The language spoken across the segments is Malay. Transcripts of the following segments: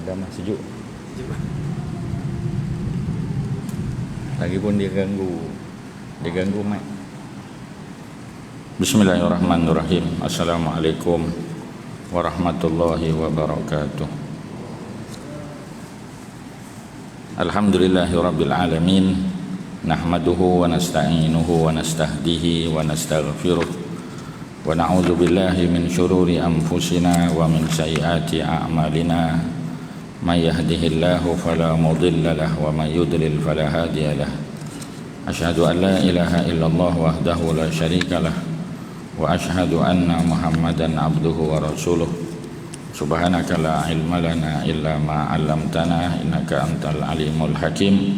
Ada mah sejuk. Lagipun dia ganggu mic. Bismillahirrahmanirrahim. Assalamualaikum warahmatullahi wabarakatuh. Alhamdulillahirabbil alamin. Nahmaduhu wa nasta'inuhu wa nastahdihi wa nastaghfiruh. Wa na'udzu billahi min syururi anfusina wa min sayyiati a'malina. May yahdihillahu fala mudilla lahu wa may yudlil fala hadiya lahu. Asyhadu an la ilaha illallah wahdahu la syarika lah wa asyhadu anna Muhammadan abduhu wa rasuluh. Subhanaka la ilma lana illa ma 'allamtana innaka antal alimul hakim.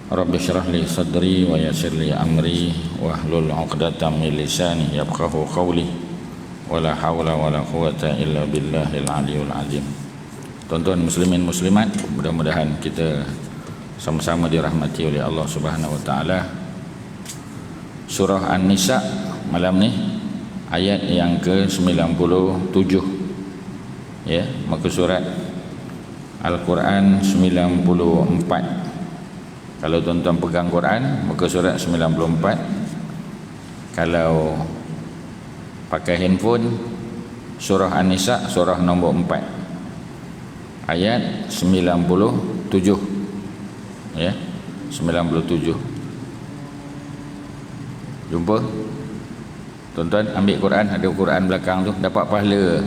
Rabbi syrah li sadri wa yassir li amri wahlul 'uqdatam min lisani yafqahu qawli. Wala haula wala quwwata illa billahil aliyyil azim. Tuan-tuan muslimin muslimat, mudah-mudahan kita sama-sama dirahmati oleh Allah Subhanahu wa taala. Surah An-Nisa malam ni ayat yang ke-97. Ya, muka surat Al-Quran 94. Kalau tuan-tuan pegang Quran, muka surat 94. Kalau pakai handphone, surah An-Nisa, surah nombor 4, ayat 97. Ya, 97. Jumpa? Tuan-tuan ambil Quran, ada Quran belakang tu, dapat pahala.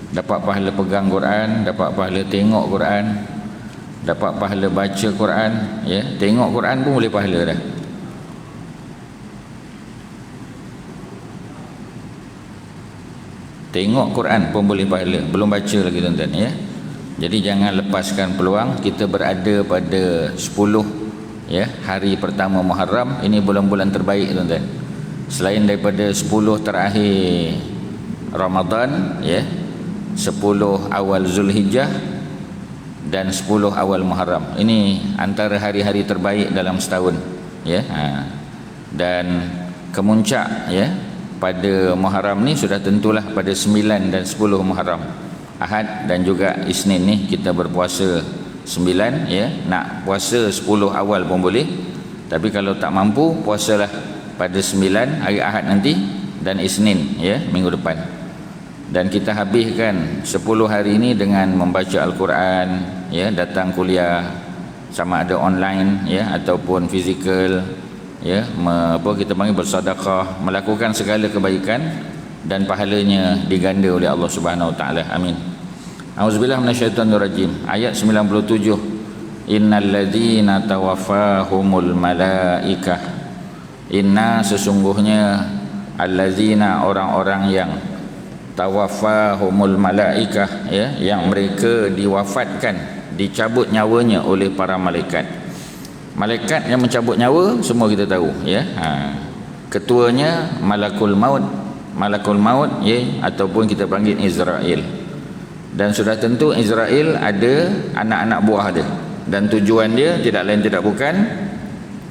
Dapat pahala pegang Quran, dapat pahala tengok Quran, dapat pahala baca Quran, ya. Tengok Quran pun boleh pahala dah. Tengok Quran pun boleh pahala, belum baca lagi tuan-tuan, ya. Jadi jangan lepaskan peluang. Kita berada pada 10, ya, hari pertama Muharram. Ini bulan-bulan terbaik tuan-tuan. Selain daripada 10 terakhir Ramadan, ya, 10 awal Zulhijjah dan 10 awal Muharram. Ini antara hari-hari terbaik dalam setahun, ya. Dan kemuncak, ya, pada Muharram ni sudah tentulah pada 9 dan 10 Muharram. Ahad dan juga Isnin ni kita berpuasa 9, ya. Nak puasa 10 awal pun boleh. Tapi kalau tak mampu, puasalah pada 9 hari Ahad nanti dan Isnin, ya, minggu depan. Dan kita habiskan 10 hari ini dengan membaca Al-Quran, ya, datang kuliah sama ada online, ya, ataupun fizikal, ya, kita panggil bersedekah, melakukan segala kebaikan dan pahalanya diganda oleh Allah Subhanahu wa taala. Amin. Auzubillahi minasyaitonirrajim. Ayat 97. Innal ladzina tawaffahumul malaikah. Inna, sesungguhnya, alladzina, orang-orang yang tawaffahumul malaikah, ya, yang mereka diwafatkan, dicabut nyawanya oleh para malaikat. Malaikat yang mencabut nyawa semua kita tahu, ya. Ketuanya Malakul Maut, ya, ataupun kita panggil Israel. Dan sudah tentu Israel ada anak-anak buah dia, dan tujuan dia tidak lain tidak bukan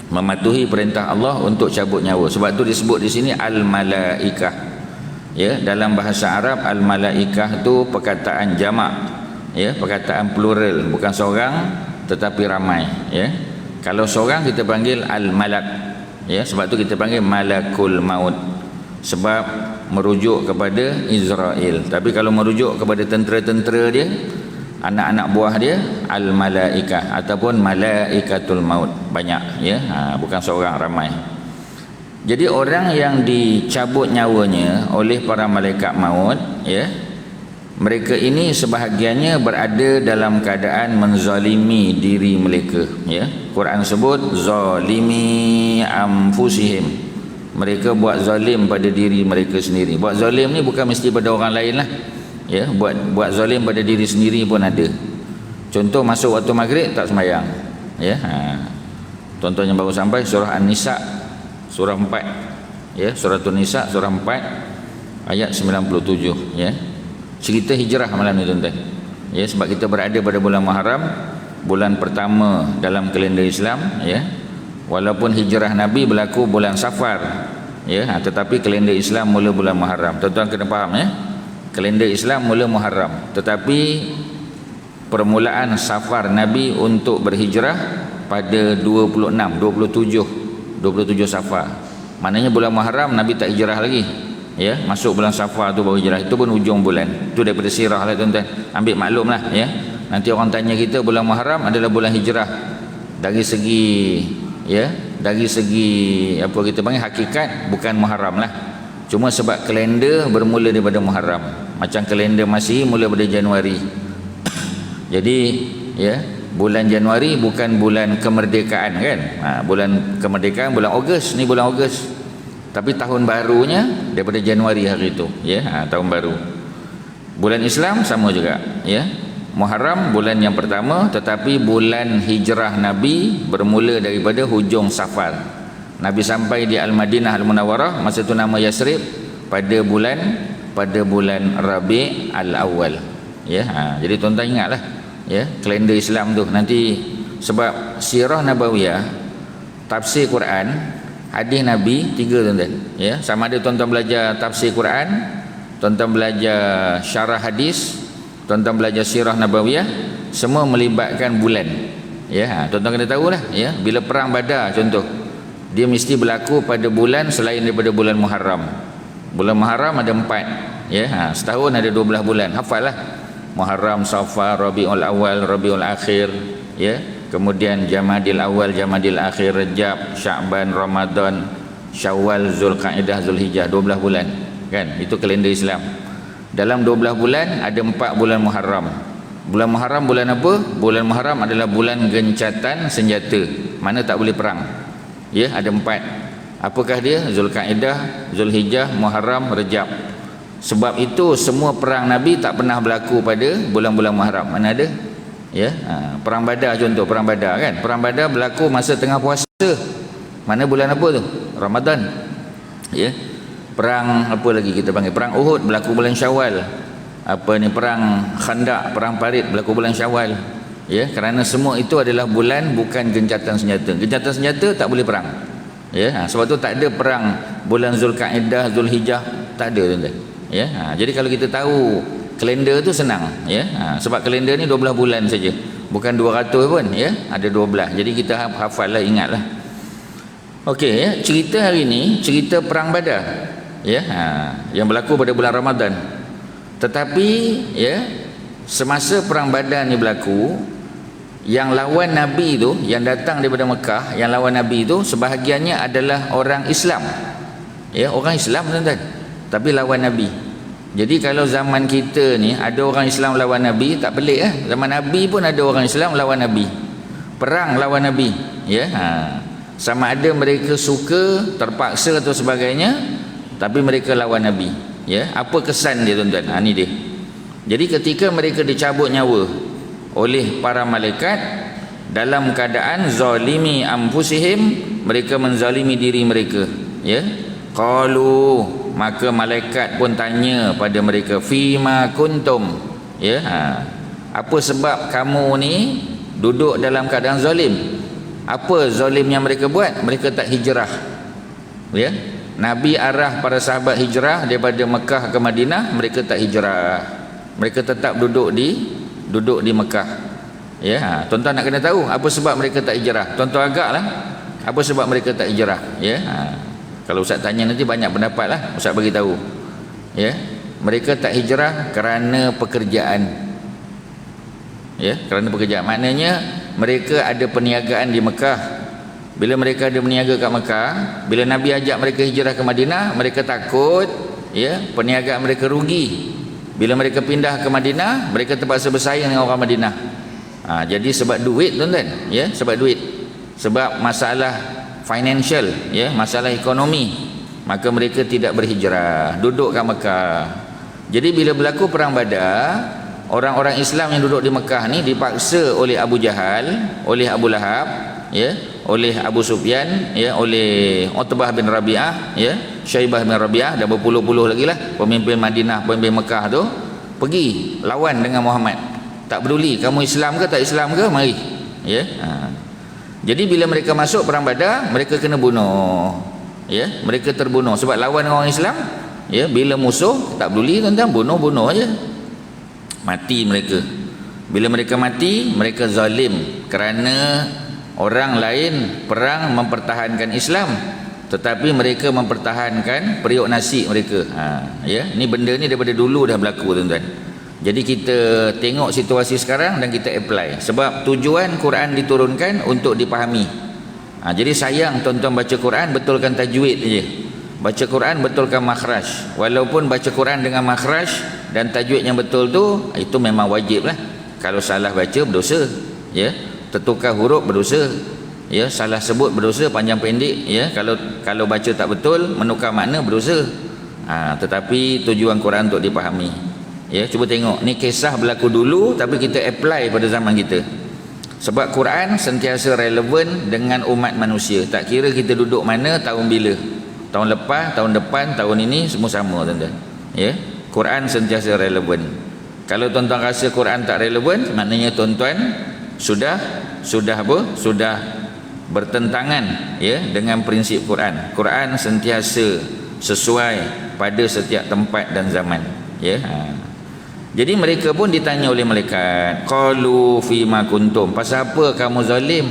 mematuhi perintah Allah untuk cabut nyawa. Sebab tu disebut di sini al-malaikah, ya. Dalam bahasa Arab al-malaikah tu perkataan jamak, ya, perkataan plural, bukan seorang tetapi ramai, ya. Kalau seorang kita panggil al-malak, ya. Sebab tu kita panggil Malakul Maut, sebab merujuk kepada Israel. Tapi kalau merujuk kepada tentera-tentera dia, anak-anak buah dia, al-malaikah ataupun malaikatul maut, banyak, ya. Bukan seorang, ramai. Jadi orang yang dicabut nyawanya oleh para malaikat maut, ya, mereka ini sebahagiannya berada dalam keadaan menzalimi diri mereka, ya. Quran sebut zalimi anfusihim. Mereka buat zalim pada diri mereka sendiri. Buat zalim ni bukan mesti pada orang lain lah, ya. Buat zalim pada diri sendiri pun ada. Contoh, masuk waktu maghrib tak sembahyang, ya. Tuan-tuan yang baru sampai surah An-Nisa surah 4, ya, surah An-Nisa surah 4 ayat 97, ya. Cerita hijrah malam ni tuan-tuan, ya. Sebab kita berada pada bulan Muharram, bulan pertama dalam kalender Islam, ya. Walaupun hijrah Nabi berlaku bulan Safar, ya, tetapi kalender Islam mula bulan Muharram. Tuan-tuan kena faham, ya. Kalender Islam mula Muharram, tetapi permulaan safar Nabi untuk berhijrah pada 27 Safar. Maknanya bulan Muharram Nabi tak hijrah lagi. Ya, masuk bulan Safar tu baru hijrah. Itu pun hujung bulan. Itu daripada sirah lah tuan-tuan. Ambil maklumlah ya. Nanti orang tanya kita bulan Muharram adalah bulan hijrah. Dari segi ya, dari segi apa kita panggil hakikat bukan Muharram lah. Cuma sebab kalender bermula daripada Muharram. Macam kalender Masihi mula pada Januari. Jadi ya, bulan Januari bukan bulan kemerdekaan kan. Bulan kemerdekaan bulan Ogos, ni bulan Ogos. Tapi tahun barunya daripada Januari hari itu ya, tahun baru. Bulan Islam sama juga ya. Muharram bulan yang pertama, tetapi bulan hijrah Nabi bermula daripada hujung Safar. Nabi sampai di Al-Madinah Al-Munawwarah, masa itu nama Yasrib, pada bulan Rabi' Al-Awwal ya. Jadi tuan-tuan ingatlah ya, kalender Islam tu. Nanti sebab sirah nabawiyah, tafsir Quran, hadis Nabi, tiga tuan-tuan ya. Sama ada tuan-tuan belajar tafsir Quran, tuan-tuan belajar syarah hadis, tuan-tuan belajar sirah nabawiyah, semua melibatkan bulan ya. Tuan-tuan kena tahulah ya, bila perang Badar contoh, dia mesti berlaku pada bulan selain daripada bulan Muharram. Bulan Muharram ada 4 ya. Setahun ada 12 bulan. Hafallah. Muharram, Safar, Rabiul Awal, Rabiul Akhir ya. Kemudian Jamadil Awal, Jamadil Akhir, Rejab, Sya'ban, Ramadan, Syawal, Zulqa'dah, Zulhijjah, 12 bulan kan. Itu kalender Islam. Dalam 12 bulan ada 4 bulan Muharram. Bulan Muharram bulan apa? Bulan Muharram adalah bulan gencatan senjata. Mana tak boleh perang. Ya, ada 4. Apakah dia? Zulqa'dah, Zulhijjah, Muharram, Rejab. Sebab itu semua perang Nabi tak pernah berlaku pada bulan-bulan Muharram. Mana ada? Ya, perang Badar contoh, perang Badar kan. Perang Badar berlaku masa tengah puasa. Mana bulan apa tu? Ramadan. Ya. Perang apa lagi kita panggil? Perang Uhud berlaku bulan Syawal. Apa ni, perang Khandaq, perang Parit berlaku bulan Syawal. Ya, kerana semua itu adalah bulan bukan gencatan senjata. Gencatan senjata tak boleh perang. Ya, sebab tu tak ada perang bulan Zulqa'dah, Zulhijjah, tak ada tuan-tuan. Ya, jadi kalau kita tahu kalender tu senang ya. Sebab kalender ni 12 bulan saja. Bukan 200 pun ya, ada 12. Jadi kita hafallah, ingatlah. Okey ya, cerita hari ni cerita perang Badar ya, yang berlaku pada bulan Ramadan. Tetapi ya, semasa perang Badar ni berlaku, yang lawan Nabi tu, yang datang daripada Mekah, yang lawan Nabi tu sebahagiannya adalah orang Islam. Ya, orang Islam tuan-tuan, tapi lawan Nabi. Jadi kalau zaman kita ni ada orang Islam lawan Nabi, tak pelik lah. Zaman Nabi pun ada orang Islam lawan Nabi. Perang lawan Nabi. Ya, sama ada mereka suka, terpaksa atau sebagainya, tapi mereka lawan Nabi. Ya, apa kesan dia tuan-tuan? Ni dia. Jadi ketika mereka dicabut nyawa oleh para malaikat dalam keadaan zalimi anfusihim, mereka menzalimi diri mereka. Ya, qalu, maka malaikat pun tanya pada mereka, fima kuntum ya, apa sebab kamu ni duduk dalam keadaan zalim? Apa zalimnya mereka buat? Mereka tak hijrah ya. Nabi arah para sahabat hijrah daripada Mekah ke Madinah, mereka tak hijrah. Mereka tetap duduk di Mekah ya. Tuan-tuan nak kena tahu apa sebab mereka tak hijrah. Tuan-tuan agaklah apa sebab mereka tak hijrah ya. Kalau Ustaz tanya nanti banyak pendapat lah, Ustaz bagi tahu ya. Mereka tak hijrah kerana pekerjaan ya, kerana pekerjaan. Maknanya mereka ada perniagaan di Mekah. Bila mereka ada berniaga kat Mekah, bila Nabi ajak mereka hijrah ke Madinah, mereka takut ya, perniagaan mereka rugi. Bila mereka pindah ke Madinah, mereka terpaksa bersaing dengan orang Madinah. Jadi sebab duit tuan-tuan ya, sebab duit, sebab masalah financial ya, masalah ekonomi, maka mereka tidak berhijrah, duduk kat Mekah. Jadi bila berlaku perang Badar, orang-orang Islam yang duduk di Mekah ni dipaksa oleh Abu Jahal, oleh Abu Lahab ya, oleh Abu Sufyan ya, oleh Utbah bin Rabi'ah ya, Syaibah bin Rabi'ah, dan berpuluh-puluh lagi lah pemimpin Madinah, pemimpin Mekah tu, pergi lawan dengan Muhammad. Tak peduli kamu Islam ke tak Islam ke, mari ya. Jadi bila mereka masuk perang Badar, mereka kena bunuh ya, mereka terbunuh sebab lawan orang Islam ya. Bila musuh tak peduli tuan-tuan, bunuh aja, mati mereka Bila mereka mati, mereka zalim kerana orang lain perang mempertahankan Islam, tetapi mereka mempertahankan periuk nasi mereka. Ya, ni benda ni daripada dulu dah berlaku, tuan-tuan. Jadi kita tengok situasi sekarang dan kita apply. Sebab tujuan Quran diturunkan untuk dipahami. Jadi sayang tuan-tuan baca Quran betulkan tajwid je. Baca Quran betulkan makhraj. Walaupun baca Quran dengan makhraj dan tajwid yang betul tu, itu memang wajib lah. Kalau salah baca berdosa, ya. Tertukar huruf berdosa, ya. Salah sebut berdosa, panjang pendek, ya. Kalau baca tak betul, menukar makna berdosa. Tetapi tujuan Quran untuk dipahami. Ya, cuba tengok ni kisah berlaku dulu tapi kita apply pada zaman kita. Sebab Quran sentiasa relevan dengan umat manusia. Tak kira kita duduk mana, tahun bila. Tahun lepas, tahun depan, tahun ini semua sama, tuan-tuan. Ya, Quran sentiasa relevan. Kalau tuan-tuan rasa Quran tak relevan, maknanya tuan-tuan sudah apa? Sudah bertentangan, ya, dengan prinsip Quran. Quran sentiasa sesuai pada setiap tempat dan zaman, ya. Jadi mereka pun ditanya oleh malaikat, qalu fima kuntum, pasal apa kamu zalim?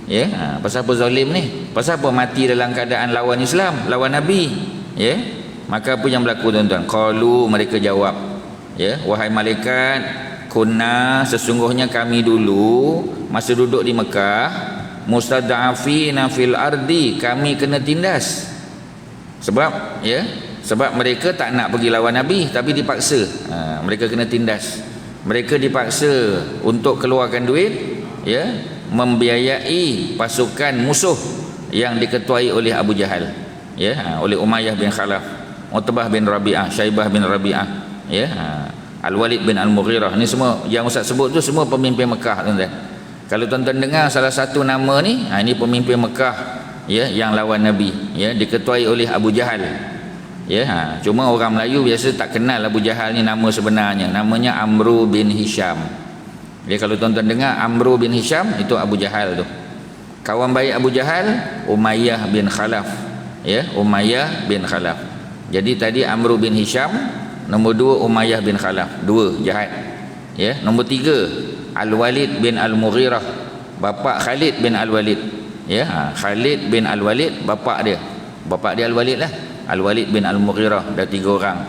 Ya, pasal apa zalim ni? Pasal apa mati dalam keadaan lawan Islam, lawan Nabi? Ya. Maka apa yang berlaku, tuan-tuan? Qalu, mereka jawab, ya, wahai malaikat, kunna, sesungguhnya kami dulu masa duduk di Mekah, mustad'afina fil ardi, kami kena tindas. Sebab, ya, sebab mereka tak nak pergi lawan Nabi tapi dipaksa. Mereka kena tindas. Mereka dipaksa untuk keluarkan duit, ya, membiayai pasukan musuh yang diketuai oleh Abu Jahal, ya, oleh Umayyah bin Khalaf, Utbah bin Rabi'ah, Syaibah bin Rabi'ah, ya, Al-Walid bin Al-Mughirah. Ni semua yang Ustaz sebut tu semua pemimpin Mekah, tuan-tuan. Kalau tuan-tuan dengar salah satu nama ni, ini pemimpin Mekah, ya, yang lawan Nabi, ya, diketuai oleh Abu Jahal. Ya, cuma orang Melayu biasa tak kenal Abu Jahal ni nama sebenarnya. Namanya Amru bin Hisham. Ya, kalau tuan-tuan dengar Amru bin Hisham, itu Abu Jahal tu. Kawan baik Abu Jahal, Umayyah bin Khalaf. Ya, Umayyah bin Khalaf. Jadi tadi Amru bin Hisham, nombor 2 Umayyah bin Khalaf. 2 jahat. Ya, nombor 3 Al-Walid bin Al-Mughirah, bapa Khalid bin Al-Walid. Ya, Khalid bin Al-Walid bapa dia. Bapa dia Al-Walid lah. Al-Walid bin Al-Mughirah, dah 3 orang.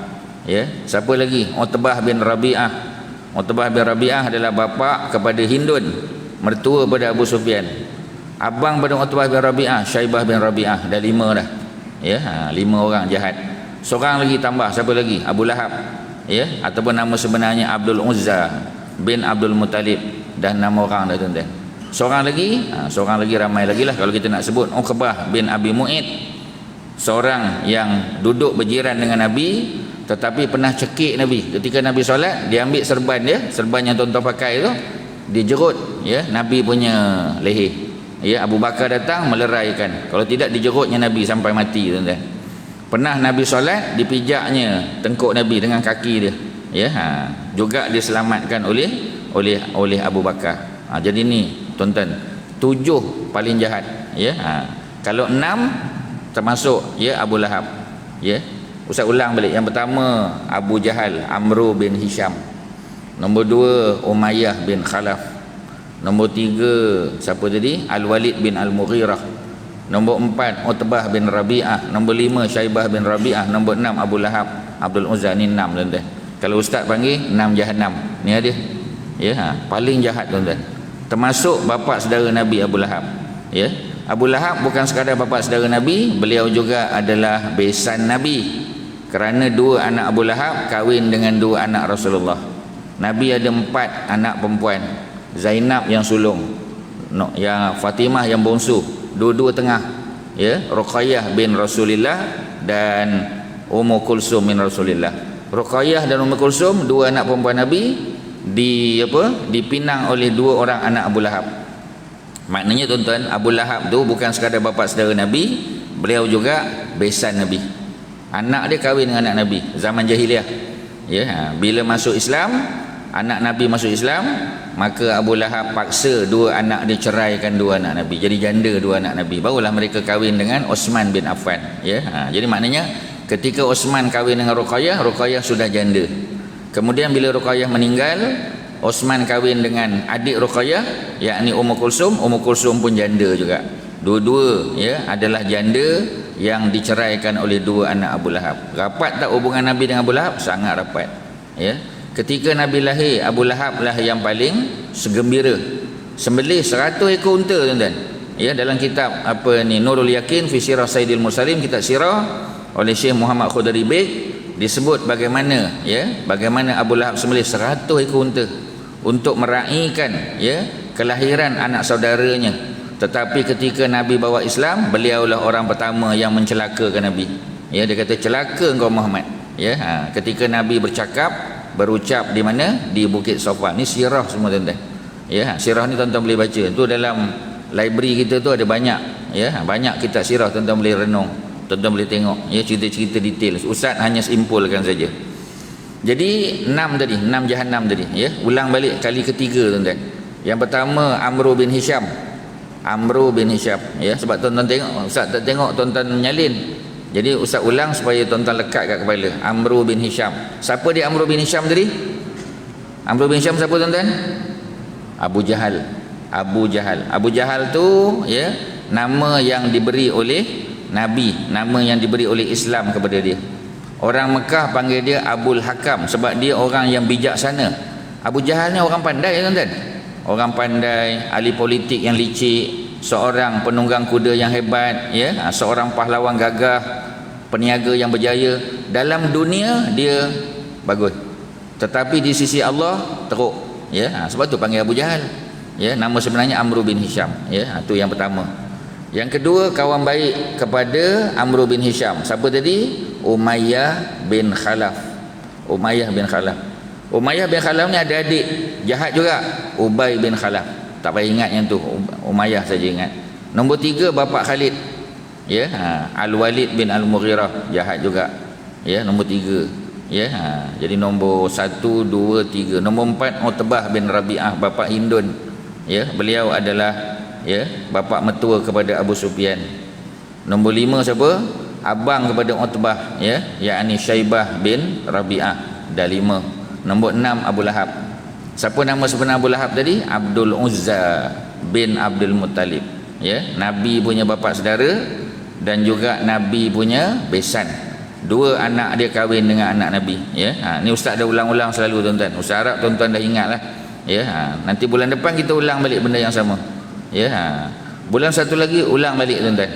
Ya, siapa lagi? Utbah bin Rabi'ah. Utbah bin Rabi'ah adalah bapa kepada Hindun, mertua pada Abu Sufyan. Abang pada Utbah bin Rabi'ah, Syaibah bin Rabi'ah, dah 5 dah. Ya, 5 orang jahat. Seorang lagi tambah, siapa lagi? Abu Lahab. Ya, ataupun nama sebenarnya Abdul Uzza bin Abdul Muttalib, dah 6 orang dah, tuan-tuan. Seorang lagi ramai lagi lah kalau kita nak sebut. Uqbah bin Abi Mu'id, seorang yang duduk berjiran dengan Nabi tetapi pernah cekik Nabi. Ketika Nabi solat, dia ambil serban dia, serban yang tuan-tuan pakai tu, dia jerut, ya, Nabi punya leher. Ya, Abu Bakar datang meleraikan. Kalau tidak dijerutnya Nabi sampai mati, tuan-tuan. Pernah Nabi solat, dipijaknya tengkuk Nabi dengan kaki dia. Ya, juga diselamatkan oleh Abu Bakar. Jadi ni, tuan-tuan, 7 paling jahat. Ya, kalau 6 termasuk, ya, Abu Lahab. Ya, Ustaz ulang balik. Yang pertama Abu Jahal, Amru bin Hisham. Nombor 2 Umayyah bin Khalaf. Nombor 3 siapa tadi? Al-Walid bin Al-Mughirah. Nombor 4 Utbah bin Rabi'ah. Nombor 5 Syaibah bin Rabi'ah. Nombor 6 Abu Lahab, Abdul Uzza. Ni 6, tuan-tuan. Kalau Ustaz panggil 6 Jahannam. Ni dia. Ya, paling jahat, tuan-tuan. Termasuk bapa saudara Nabi Abu Lahab. Ya, Abu Lahab bukan sekadar bapa saudara Nabi, beliau juga adalah besan Nabi. Kerana 2 anak Abu Lahab kahwin dengan 2 anak Rasulullah. Nabi ada 4 anak perempuan. Zainab yang sulung, yang Fatimah yang bongsu, dua-dua tengah. Ya, Ruqayyah bin Rasulillah dan Ummu Kulsum bin Rasulillah. Ruqayyah dan Ummu Kulsum, 2 anak perempuan Nabi, dipinang oleh 2 orang anak Abu Lahab. Maknanya, tuan-tuan, Abu Lahab tu bukan sekadar bapa saudara Nabi, beliau juga besan Nabi. Anak dia kahwin dengan anak Nabi zaman jahiliah. Ya, bila masuk Islam, anak Nabi masuk Islam, maka Abu Lahab paksa 2 anak dia ceraikan 2 anak Nabi. Jadi janda 2 anak Nabi. Barulah mereka kahwin dengan Osman bin Affan. Ya, jadi maknanya ketika Osman kahwin dengan Ruqayyah, Ruqayyah sudah janda. Kemudian bila Ruqayyah meninggal, Osman kahwin dengan adik Ruqayyah, yakni Ummu Kulsum. Ummu Kulsum pun janda juga. Dua-dua ya adalah janda yang diceraikan oleh dua anak Abu Lahab. Rapat tak hubungan Nabi dengan Abu Lahab? Sangat rapat. Ya. Ketika Nabi lahir, Abu Lahab lah yang paling segembira. Sembelih 100 ekor unta, tuan-tuan. Ya, dalam kitab apa ni, Nurul Yakin fi Sirah Sayyidil Mursalin, kitab sirah oleh Syekh Muhammad Khudari Beg, disebut bagaimana bagaimana Abu Lahab sembelih 100 ekor unta untuk meraihkan kelahiran anak saudaranya. Tetapi ketika Nabi bawa Islam, beliaulah orang pertama yang mencelakakan Nabi. Dia kata, celaka engkau Muhammad. Ketika Nabi berucap di mana? Di Bukit Safa. Ni sirah semua, tuan-tuan. Sirah ni tuan-tuan boleh baca. Tu dalam library kita tu ada banyak. Banyak kitab sirah, tuan-tuan boleh renung. Tuan-tuan boleh tengok cerita-cerita detail. Ustaz hanya simpulkan saja. Jadi 6 jahanam tadi. Ulang balik kali ketiga, tuan-tuan. Yang pertama Amru bin Hisham. Sebab tuan-tuan tengok, Ustaz tak tengok, tuan-tuan menyalin. Jadi Ustaz ulang supaya tuan-tuan lekat kat kepala. Amru bin Hisham. Siapa dia Amru bin Hisham tadi? Amru bin Hisham siapa, tuan-tuan? Abu Jahal. Abu Jahal tu nama yang diberi oleh Nabi, nama yang diberi oleh Islam kepada dia. Orang Mekah panggil dia Abul Hakam sebab dia orang yang bijaksana. Abu Jahal ni orang pandai, tuan-tuan. Orang pandai, ahli politik yang licik, seorang penunggang kuda yang hebat, seorang pahlawan gagah, peniaga yang berjaya. Dalam dunia dia bagus, tetapi di sisi Allah teruk. Sebab tu panggil Abu Jahal. Nama sebenarnya Amru bin Hisham. Itu yang pertama. Yang kedua, kawan baik kepada Amru bin Hisham. Siapa tadi? Umayyah bin Khalaf. Umayyah bin Khalaf ni ada adik jahat juga, Ubay bin Khalaf. Tak payah ingat yang tu, Umayyah saja ingat. Nombor 3, bapa Khalid. Al-Walid bin Al-Mughirah, jahat juga. Nombor 3. Jadi nombor 1, 2, 3. Nombor 4, Utbah bin Rabi'ah, bapa Hindun. Beliau adalah bapa mertua kepada Abu Sufyan. Nombor 5 siapa? Abang kepada Utbah, yakni Syaibah bin Rabi'ah. Dah 5. Nombor 6, Abu Lahab. Siapa nama sebenar Abu Lahab tadi? Abdul Uzza bin Abdul Muttalib. Nabi punya bapa saudara dan juga Nabi punya besan. 2 anak dia kahwin dengan anak Nabi. Ni Ustaz dah ulang-ulang selalu, tuan-tuan. Ustaz harap tuan-tuan dah ingat lah. Nanti bulan depan kita ulang balik benda yang sama. Bulan satu lagi ulang balik, tuan-tuan.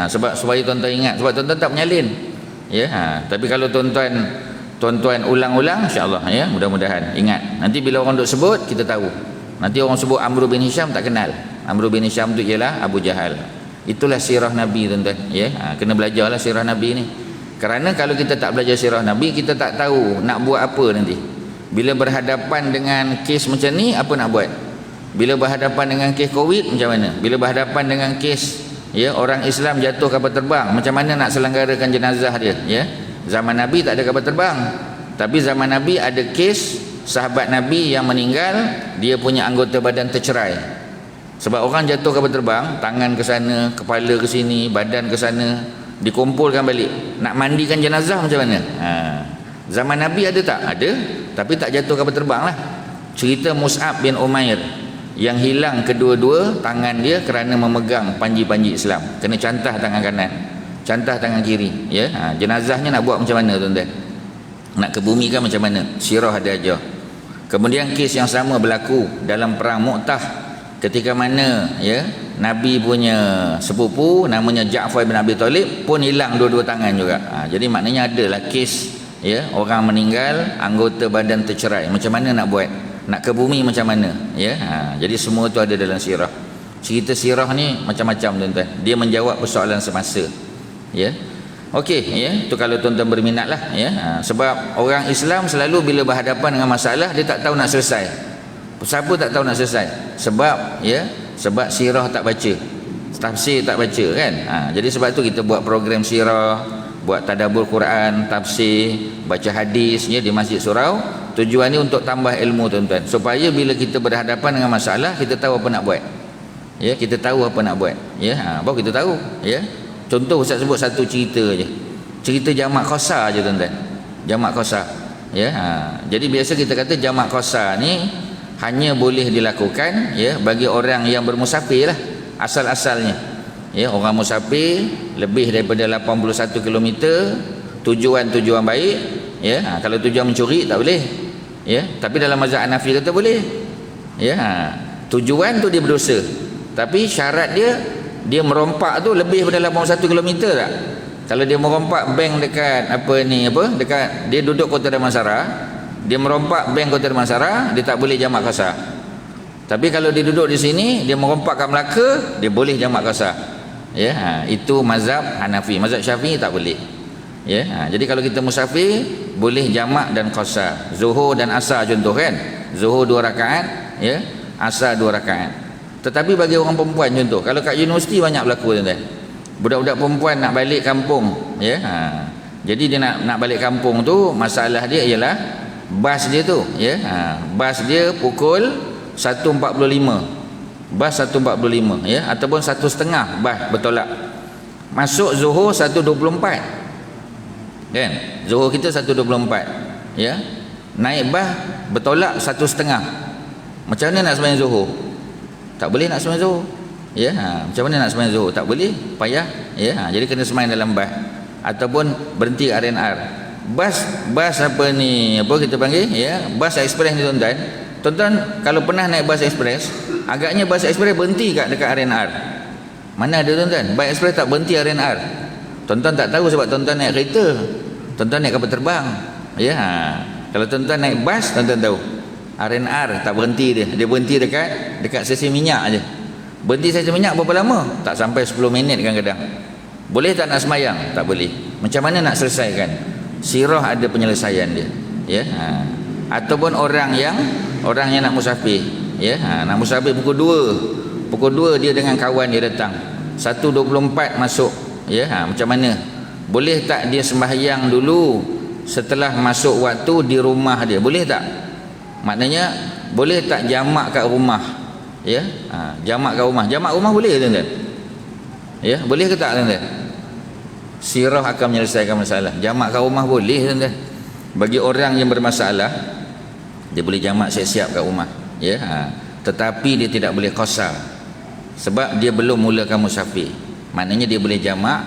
Sebab supaya tuan-tuan ingat, sebab tuan-tuan tak menyalin. Tapi kalau tuan-tuan ulang-ulang, insya-Allah mudah-mudahan ingat. Nanti bila orang duk sebut, kita tahu. Nanti orang sebut Amru bin Hisham, tak kenal. Amru bin Hisham tu ialah Abu Jahal. Itulah sirah Nabi, tuan-tuan. Kena belajarlah sirah Nabi ni. Kerana kalau kita tak belajar sirah Nabi, kita tak tahu nak buat apa nanti. Bila berhadapan dengan kes macam ni, apa nak buat? Bila berhadapan dengan kes Covid, macam mana? Bila berhadapan dengan kes orang Islam jatuh kapal terbang, macam mana nak selenggarakan jenazah dia? Zaman Nabi tak ada kapal terbang, tapi zaman Nabi ada kes sahabat Nabi yang meninggal, dia punya anggota badan tercerai. Sebab orang jatuh kapal terbang, tangan ke sana, kepala ke sini, badan ke sana, dikumpulkan balik. Nak mandikan jenazah macam mana? Zaman Nabi ada tak? Ada, tapi tak jatuh kapal terbang lah. Cerita Mus'ab bin Umair yang hilang kedua-dua tangan dia kerana memegang panji-panji Islam. Kena cantah tangan kanan, cantah tangan kiri. Jenazahnya nak buat macam mana, tuan-tuan? Nak kebumikan macam mana? Sirah ada ajar. Kemudian kes yang sama berlaku dalam perang Mu'tah, ketika mana Nabi punya sepupu namanya Ja'far bin Abi Talib pun hilang dua-dua tangan juga. Jadi maknanya adalah kes orang meninggal, anggota badan tercerai. Macam mana nak buat? Nak ke bumi macam mana? Jadi semua tu ada dalam sirah. Cerita sirah ni macam-macam, tuan-tuan. Dia menjawab persoalan semasa. Okey, tu kalau tuan-tuan berminat lah. Sebab orang Islam selalu bila berhadapan dengan masalah, dia tak tahu nak selesai. Siapa tak tahu nak selesai? Sebab sebab sirah tak baca, tafsir tak baca, kan? Jadi sebab tu kita buat program sirah, buat tadabbur Quran, tafsir, baca hadis di Masjid Surau. Tujuan ni untuk tambah ilmu, tuan-tuan, supaya bila kita berhadapan dengan masalah, kita tahu apa nak buat. Kita tahu apa nak buat. Baru kita tahu. Contoh Ustaz sebut satu cerita je. Cerita jamak qasar je, tuan-tuan. Jamak qasar. Jadi biasa kita kata jamak qasar ni hanya boleh dilakukan ya bagi orang yang bermusafir lah asal-asalnya. Ya, orang musafir lebih daripada 81 km, tujuan baik, ya. Kalau tujuan mencuri tak boleh. Ya, tapi dalam mazhab Hanafi kata boleh. Ya, tujuan tu dia berdosa. Tapi syarat dia merompak tu lebih daripada 81 km tak? Kalau dia merompak bank dekat dekat dia duduk Kota Damansara, dia merompak bank Kota Damansara, dia tak boleh jamak qasar. Tapi kalau dia duduk di sini, dia merompak kat Melaka, dia boleh jamak qasar. Ya, itu mazhab Hanafi. Mazhab Syafi'i tak boleh. Ya, jadi kalau kita musafir boleh jamak dan qasar. Zuhur dan asar contoh kan. Zuhur 2 rakaat, ya, asar 2 rakaat. Tetapi bagi orang perempuan contoh, kalau kat universiti banyak berlaku tuan-tuan. Budak-budak perempuan nak balik kampung, ya. Jadi dia nak balik kampung tu, masalah dia ialah bas dia tu, ya. Bas dia pukul 1.45. Bas 1.45, ya, ataupun 1.30 bas bertolak. Masuk Zuhur 1.24. Kan? Zuhur kita 1.24, ya. Naik bas bertolak 1.30. Macam mana nak sembahyang Zuhur? Tak boleh nak sembahyang Zuhur. Ya, macam mana nak sembahyang Zuhur? Tak boleh, payah, ya. Jadi kena sembahyang dalam bas ataupun berhenti RNR. Bas apa kita panggil, ya, bas ekspres ni tuan-tuan. Tuan-tuan kalau pernah naik bas ekspres, agaknya bas ekspres berhenti dekat RNR. Mana ada tuan-tuan? Bas ekspres tak berhenti RNR. Tuan-tuan tak tahu sebab tuan-tuan naik kereta. Tuan-tuan naik kapal terbang. Ya. Kalau tuan-tuan naik bas, tuan-tuan tahu. RNR tak berhenti dia. Dia berhenti dekat stesen minyak aje. Berhenti stesen minyak berapa lama? Tak sampai 10 minit kadang-kadang. Boleh tak nak semayang? Tak boleh. Macam mana nak selesaikan? Sirah ada penyelesaian dia. Ya. Ataupun orang yang nak musafir, ya, nak musafir pukul 2 dia dengan kawan dia datang 1.24 masuk, ya. Macam mana, boleh tak dia sembahyang dulu setelah masuk waktu di rumah dia, boleh tak? Maknanya boleh tak jamak kat rumah, ya. Jamak kat rumah boleh tuan-tuan, ya, boleh ke tak tuan-tuan? Sirah akan menyelesaikan masalah. Jamak kat rumah boleh tuan-tuan. Bagi orang yang bermasalah, dia boleh jamak siap-siap kat rumah, ya. Tetapi dia tidak boleh qasar sebab dia belum mulakan musafir. Maknanya dia boleh jamak,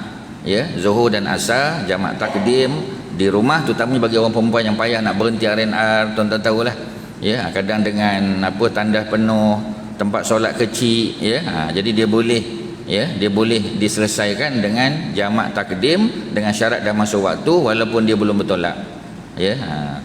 ya, Zuhur dan Asar, jamak takdim di rumah, terutamanya bagi orang perempuan yang payah nak berhenti RNR, tuan-tuan tahulah, ya. Kadang dengan tandas penuh, tempat solat kecil, ya. Jadi dia boleh, ya, dia boleh diselesaikan dengan jamak takdim dengan syarat dah masuk waktu walaupun dia belum bertolak, ya.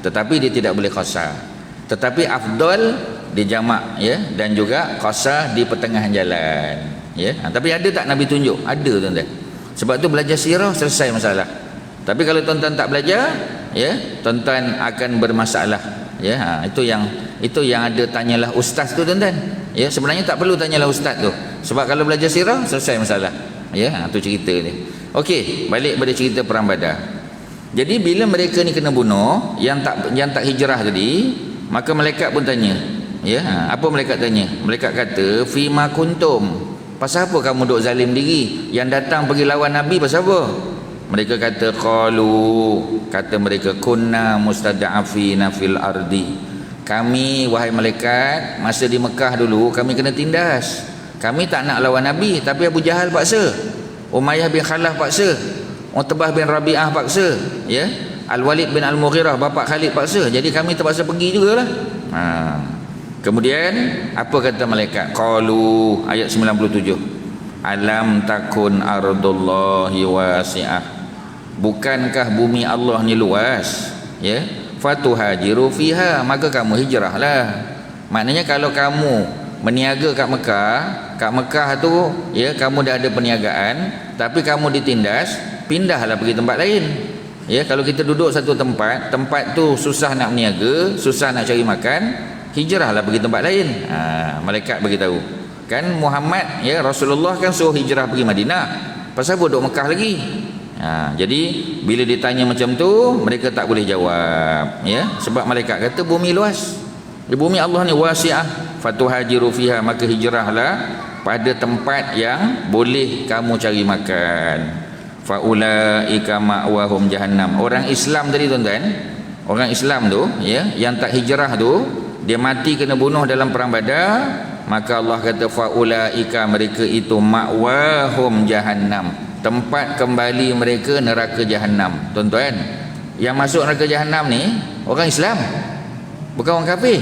Tetapi dia tidak boleh qasar. Tetapi afdal dijamak, ya, dan juga qasar di pertengahan jalan, ya. Tapi ada tak Nabi tunjuk? Ada tuan-tuan. Sebab tu belajar sirah selesai masalah. Tapi kalau tuan-tuan tak belajar, ya, tuan-tuan akan bermasalah, ya. Itu yang ada tanyalah ustaz tu tuan-tuan. Ya, sebenarnya tak perlu tanyalah ustaz tu. Sebab kalau belajar sirah selesai masalah. Ya, tu cerita ni. Okey, balik pada cerita perang Badar. Jadi bila mereka ni kena bunuh, yang tak hijrah tadi, maka malaikat pun tanya, ya, apa malaikat tanya? Malaikat kata, fima kuntum, pasal apa kamu duk zalim diri? Yang datang pergi lawan Nabi pasal apa? Mereka kata, kata mereka, kunna mustada'afina fil ardi. Kami, wahai malaikat, masa di Mekah dulu kami kena tindas. Kami tak nak lawan Nabi, tapi Abu Jahal paksa, Umayyah bin Khalaf paksa, Utbah bin Rabi'ah paksa, ya, Al-Walid bin Al-Mughirah bapa Khalid paksa. Jadi kami terpaksa pergi jugalah. Kemudian apa kata malaikat? Qalu, ayat 97. Alam takun ardullahi wasi'ah. Bukankah bumi Allah ni luas? Ya. Fatuhajiru fiha, maka kamu hijrahlah. Maknanya kalau kamu meniaga kat Mekah tu, ya, kamu dah ada perniagaan, tapi kamu ditindas, pindahlah pergi tempat lain. Ya, kalau kita duduk satu tempat tu susah nak berniaga, susah nak cari makan, hijrahlah pergi tempat lain. Malaikat beritahu. Kan Muhammad, ya, Rasulullah kan suruh hijrah pergi Madinah. Pasal duduk Mekah lagi. Jadi bila ditanya macam tu, mereka tak boleh jawab, ya, sebab malaikat kata bumi luas. Di bumi Allah ni wasi'ah, fatuhajiru fiha, maka hijrahlah pada tempat yang boleh kamu cari makan. Faulaika ma'wahum jahannam. Orang Islam tadi tuan-tuan, orang Islam tu, ya, yang tak hijrah tu, dia mati kena bunuh dalam perang Badar, maka Allah kata faulaika, mereka itu ma'wahum jahannam, tempat kembali mereka neraka Jahannam. Tuan-tuan, yang masuk neraka Jahannam ni orang Islam, bukan orang kafir.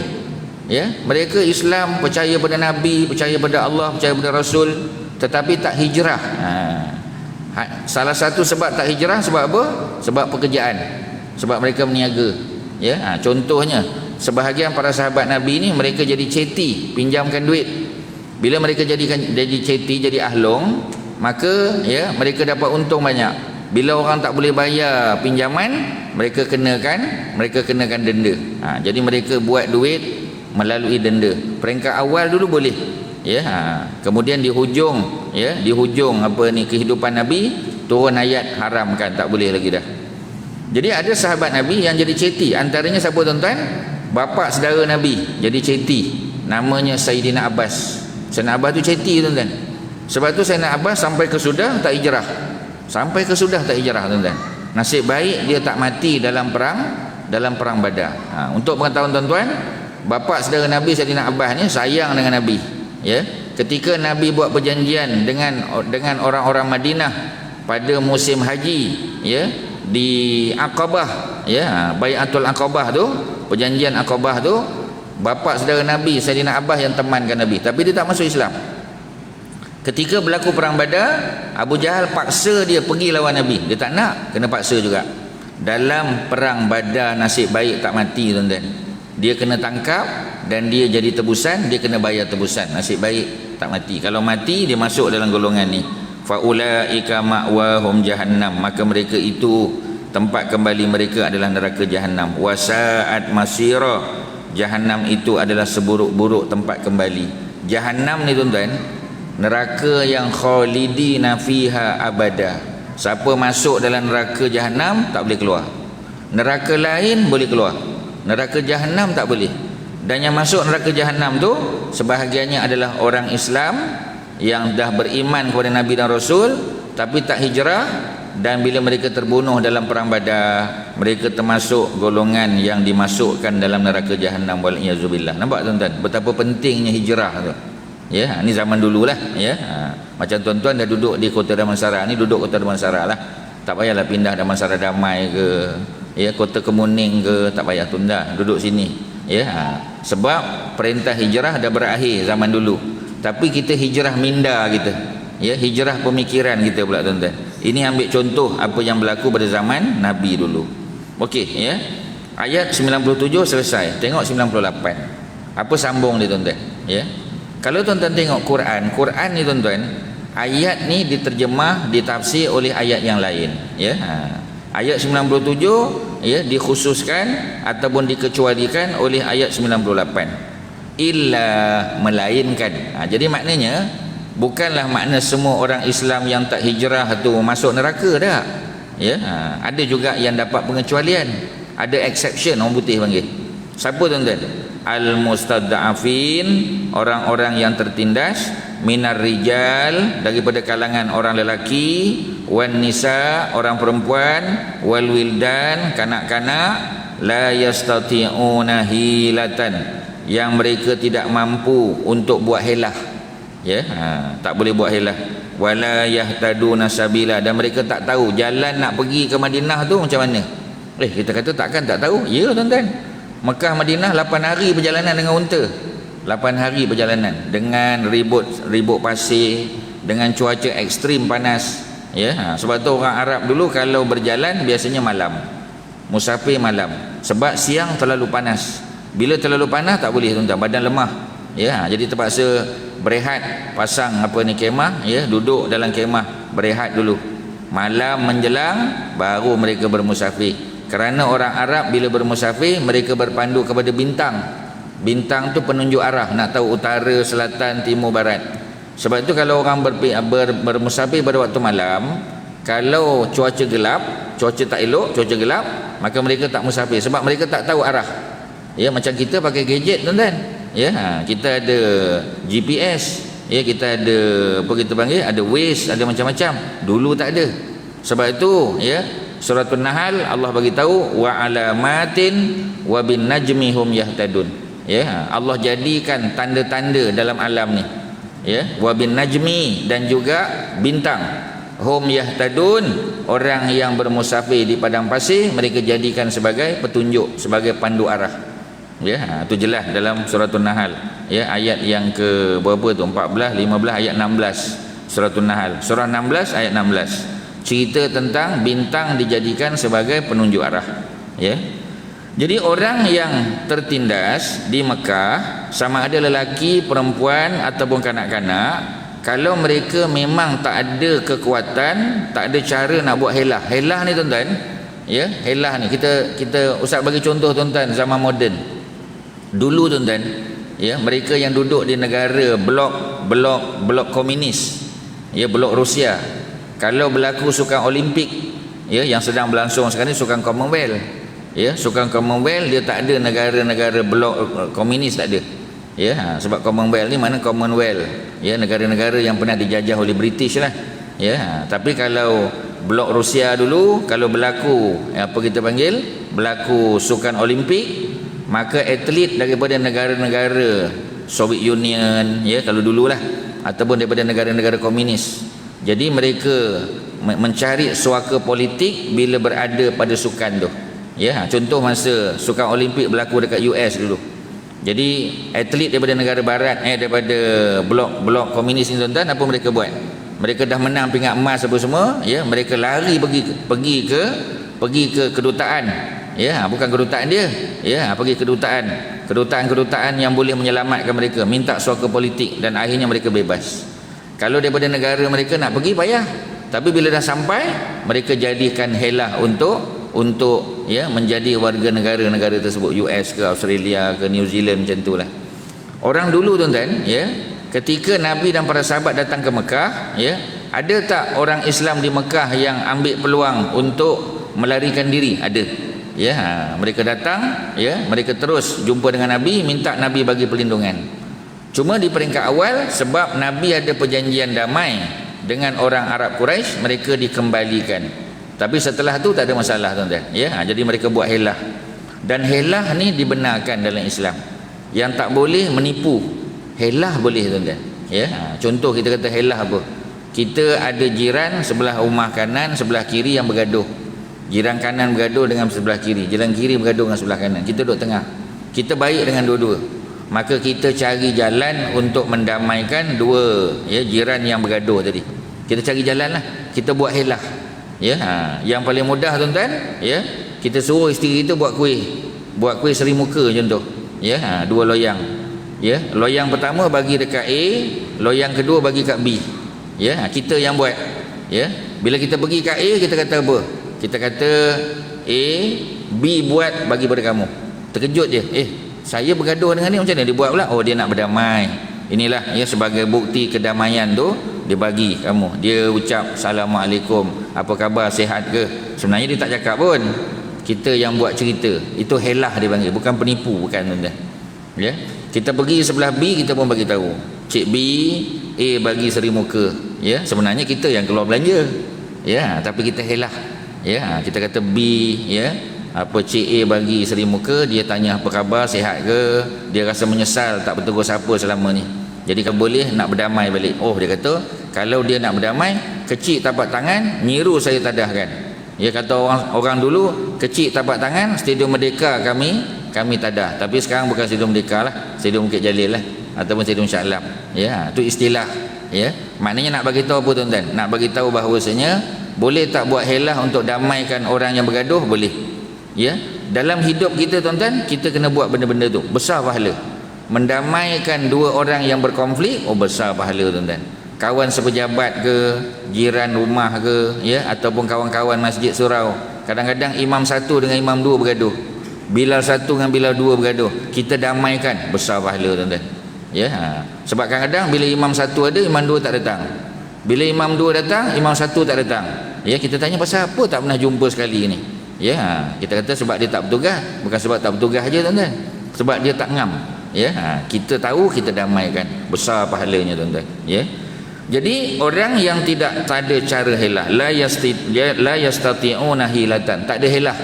Ya, mereka Islam, percaya pada Nabi, percaya pada Allah, percaya pada Rasul, tetapi tak hijrah. Salah satu sebab tak hijrah sebab apa? Sebab pekerjaan, sebab mereka berniaga. Ya, contohnya sebahagian para sahabat Nabi ni mereka jadi ceti, pinjamkan duit. Bila mereka jadi ceti, jadi ahlong, maka ya mereka dapat untung banyak. Bila orang tak boleh bayar pinjaman, mereka kenakan denda. Jadi mereka buat duit melalui denda. Peringkat awal dulu boleh. Ya, kemudian di hujung kehidupan Nabi turun ayat haramkan, tak boleh lagi dah. Jadi ada sahabat Nabi yang jadi ceti, antaranya siapa tuan-tuan? Bapa saudara Nabi jadi ceti, namanya Sayyidina Abbas. Sayyidina Abbas tu ceti tuan-tuan. Sebab tu Sayyidina Abbas sampai ke sudah tak hijrah. Tuan-tuan. Nasib baik dia tak mati dalam perang Badar. Untuk pengetahuan tuan-tuan, bapa saudara Nabi Sayyidina Abbas ni sayang dengan Nabi. Ya, ketika Nabi buat perjanjian dengan orang-orang Madinah pada musim haji, ya, di Aqabah, ya, Bai'atul Aqabah tu, perjanjian Aqabah tu, bapa saudara Nabi Sayyidina Abbas yang temankan Nabi, tapi dia tak masuk Islam. Ketika berlaku perang Badar, Abu Jahal paksa dia pergi lawan Nabi. Dia tak nak, kena paksa juga. Dalam perang Badar nasib baik tak mati tuan-tuan. Dia kena tangkap dan dia jadi tebusan, dia kena bayar tebusan. Nasib baik tak mati. Kalau mati dia masuk dalam golongan ni. Faulaika ma'wahum jahannam, maka mereka itu tempat kembali mereka adalah neraka Jahannam. Wasa'at masira, Jahannam itu adalah seburuk-buruk tempat kembali. Jahannam ni tuan-tuan, neraka yang khalidina fiha abada. Siapa masuk dalam neraka Jahannam tak boleh keluar. Neraka lain boleh keluar, neraka Jahannam tak boleh. Dan yang masuk neraka Jahannam tu sebahagiannya adalah orang Islam yang dah beriman kepada Nabi dan Rasul tapi tak hijrah, dan bila mereka terbunuh dalam perang Badar, mereka termasuk golongan yang dimasukkan dalam neraka Jahannam wal iyazubillah. Nampak tuan-tuan betapa pentingnya hijrah tu. Ya, ni zaman dululah, ya. Macam tuan-tuan dah duduk di Kota Damansara ni, duduk Kota Damansara lah. Tak payahlah pindah Damansara Damai ke, ya, Kota Kemuning ke, tak payah, tunda duduk sini. Ya, sebab perintah hijrah dah berakhir zaman dulu. Tapi kita hijrah minda kita. Ya, hijrah pemikiran kita pula tuan-tuan. Ini ambil contoh apa yang berlaku pada zaman Nabi dulu. Okey, ya. Ayat 97 selesai. Tengok 98. Apa sambung dia tuan-tuan? Ya. Kalau tuan-tuan tengok Quran ni tuan-tuan, ayat ni diterjemah, ditafsir oleh ayat yang lain, ya. Ayat 97 ya dikhususkan ataupun dikecualikan oleh ayat 98. Illa, melainkan. Jadi maknanya bukanlah makna semua orang Islam yang tak hijrah tu masuk neraka dah. Ya, ada juga yang dapat pengecualian, ada exception, orang putih panggil. Siapa tuan-tuan? Al-mustad'afin, orang-orang yang tertindas, minar rijal, daripada kalangan orang lelaki, wan nisa, orang perempuan, wal wildan, kanak-kanak, la yastati'una hilatan, yang mereka tidak mampu untuk buat helah. Ya, tak boleh buat helah. Wala yahtaduna sabila, dan mereka tak tahu jalan nak pergi ke Madinah tu macam mana. Kita kata takkan tak tahu? Ya tuan-tuan, Mekah Madinah 8 hari perjalanan dengan unta. 8 hari perjalanan dengan ribut pasir, dengan cuaca ekstrim panas. Ya, sebab tu orang Arab dulu kalau berjalan biasanya malam. Musafir malam. Sebab siang terlalu panas. Bila terlalu panas tak boleh tuan-tuan, badan lemah. Ya, jadi terpaksa berehat, pasang kemah, ya, duduk dalam kemah, berehat dulu. Malam menjelang baru mereka bermusafir. Kerana orang Arab bila bermusafir mereka berpandu kepada bintang. Bintang tu penunjuk arah, nak tahu utara, selatan, timur, barat. Sebab itu kalau orang bermusafir pada waktu malam, kalau cuaca gelap, cuaca tak elok, cuaca gelap, maka mereka tak musafir sebab mereka tak tahu arah. Ya, macam kita pakai gadget tuan-tuan. Ya, kita ada GPS, ya, kita ada apa kita panggil, ada Waze, ada macam-macam. Dulu tak ada. Sebab itu, ya, Suratul Nahl Allah bagi tahu wa alamatin wa bin najmi hum yahtadun. Ya, Allah jadikan tanda-tanda dalam alam ni. Ya, wa bin najmi, dan juga bintang. Hum yahtadun, orang yang bermusafir di padang pasir mereka jadikan sebagai petunjuk, sebagai pandu arah. Ya, itu jelas dalam surah An-Nahl. Ya, ayat yang ke berapa tu? 14, 15, ayat 16. Surah An-Nahl. Surah 16 ayat 16. Cerita tentang bintang dijadikan sebagai penunjuk arah. Ya. Jadi orang yang tertindas di Mekah, sama ada lelaki, perempuan ataupun kanak-kanak, kalau mereka memang tak ada kekuatan, tak ada cara nak buat helah. Helah ni tuan-tuan, ya, helah ni kita Ustaz bagi contoh tuan-tuan zaman moden. Dulu tuan-tuan, ya, mereka yang duduk di negara blok komunis, ya, blok Rusia, kalau berlaku sukan Olimpik, ya, yang sedang berlangsung sekarang ni sukan Commonwealth, ya, sukan Commonwealth, dia tak ada negara-negara blok komunis, tak ada, ya, sebab Commonwealth ni mana Commonwealth, ya, negara-negara yang pernah dijajah oleh British lah, ya. Tapi kalau blok Rusia dulu, kalau berlaku apa kita panggil, berlaku sukan Olimpik, maka atlet daripada negara-negara Soviet Union, ya, kalau dululah, ataupun daripada negara-negara komunis, jadi mereka mencari suaka politik bila berada pada sukan tu. Ya, contoh masa sukan Olimpik berlaku dekat US dulu. Jadi atlet daripada negara barat, daripada blok komunis ni tuan-tuan, apa mereka buat? Mereka dah menang pingat emas apa semua, ya, mereka lari pergi ke kedutaan. Ya, bukan kedutaan dia, ya, pergi kedutaan yang boleh menyelamatkan mereka, minta suaka politik, dan akhirnya mereka bebas. Kalau daripada negara mereka nak pergi payah, tapi bila dah sampai, mereka jadikan helah untuk ya, menjadi warga negara-negara tersebut, US ke Australia ke New Zealand, macam itulah. Orang dulu tuan-tuan, ya, ketika Nabi dan para sahabat datang ke Mekah, ya, ada tak orang Islam di Mekah yang ambil peluang untuk melarikan diri? Ada. Ya, mereka datang, ya, mereka terus jumpa dengan Nabi, minta Nabi bagi perlindungan. Cuma di peringkat awal, sebab Nabi ada perjanjian damai dengan orang Arab Quraisy, mereka dikembalikan. Tapi setelah tu tak ada masalah tuan-tuan, ya. Jadi mereka buat helah, dan helah ni dibenarkan dalam Islam. Yang tak boleh menipu. Helah boleh tuan-tuan, ya. Contoh kita kata helah apa? Kita ada jiran sebelah rumah kanan, sebelah kiri yang bergaduh. Jiran kanan bergaduh dengan sebelah kiri, jiran kiri bergaduh dengan sebelah kanan, kita duduk tengah, kita baik dengan dua-dua, maka kita cari jalan untuk mendamaikan dua, ya, jiran yang bergaduh tadi. Kita cari jalan lah, kita buat helah, ya. Yang paling mudah tuan-tuan, ya, kita suruh isteri kita buat kuih seri muka contoh, ya, dua loyang, ya, loyang pertama bagi dekat A, loyang kedua bagi kat B, ya, kita yang buat, ya. Bila kita pergi kat A, kita kata apa? Kita kata A, B buat bagi pada kamu. Terkejut je, saya bergaduh dengan dia, macam mana dia buat pula? Oh, dia nak berdamai. Inilah, ya, sebagai bukti kedamaian tu, dia bagi kamu. Dia ucap Assalamualaikum, apa khabar, sihat ke? Sebenarnya dia tak cakap pun, kita yang buat cerita. Itu helah dia panggil, bukan penipu, bukan tuan-tuan, ya. Kita pergi sebelah B, kita pun bagi tahu, Cik B, A bagi seri muka, ya. Sebenarnya kita yang keluar belanja, ya, tapi kita helah, ya. Kita kata B, ya, apa, Cik A bagi seri muka, dia tanya apa khabar, sihat ke, dia rasa menyesal tak bertegur siapa selama ni, jadi kalau boleh nak berdamai balik. Oh, dia kata kalau dia nak berdamai, kecil tapak tangan, nyiru saya tadahkan. Ya, kata orang dulu, kecil tapak tangan, Stadium Merdeka kami tadah. Tapi sekarang bukan Stadium Merdeka lah, Stadium Bukit Jalil lah, ataupun Stadium Shah Alam, ya. Itu istilah, ya. Maknanya nak bagi tahu apa tuan-tuan? Nak bagi tahu bahawasanya boleh tak buat helah untuk damaikan orang yang bergaduh? Boleh, ya. Dalam hidup kita tuan-tuan, kita kena buat benda-benda tu, besar pahala. Mendamaikan dua orang yang berkonflik, oh, besar pahala tuan-tuan. Kawan sepejabat ke, jiran rumah ke, ya, ataupun kawan-kawan masjid surau, kadang-kadang imam satu dengan imam dua bergaduh, Bilal satu dengan Bilal dua bergaduh, kita damaikan, besar pahala tuan-tuan, ya. Sebab kadang-kadang bila imam satu ada, imam dua tak datang. Bila imam dua datang, imam satu tak datang, ya. Kita tanya pasal apa tak pernah jumpa sekali ni, ya. Kita kata sebab dia tak bertugas. Bukan sebab tak bertugas aja tuan-tuan, sebab dia tak ngam, ya. Kita tahu, kita damaikan, besar pahalanya tuan-tuan, ya. Jadi orang yang tak ada cara helah, la yastati'una hilatan, tak ada helah,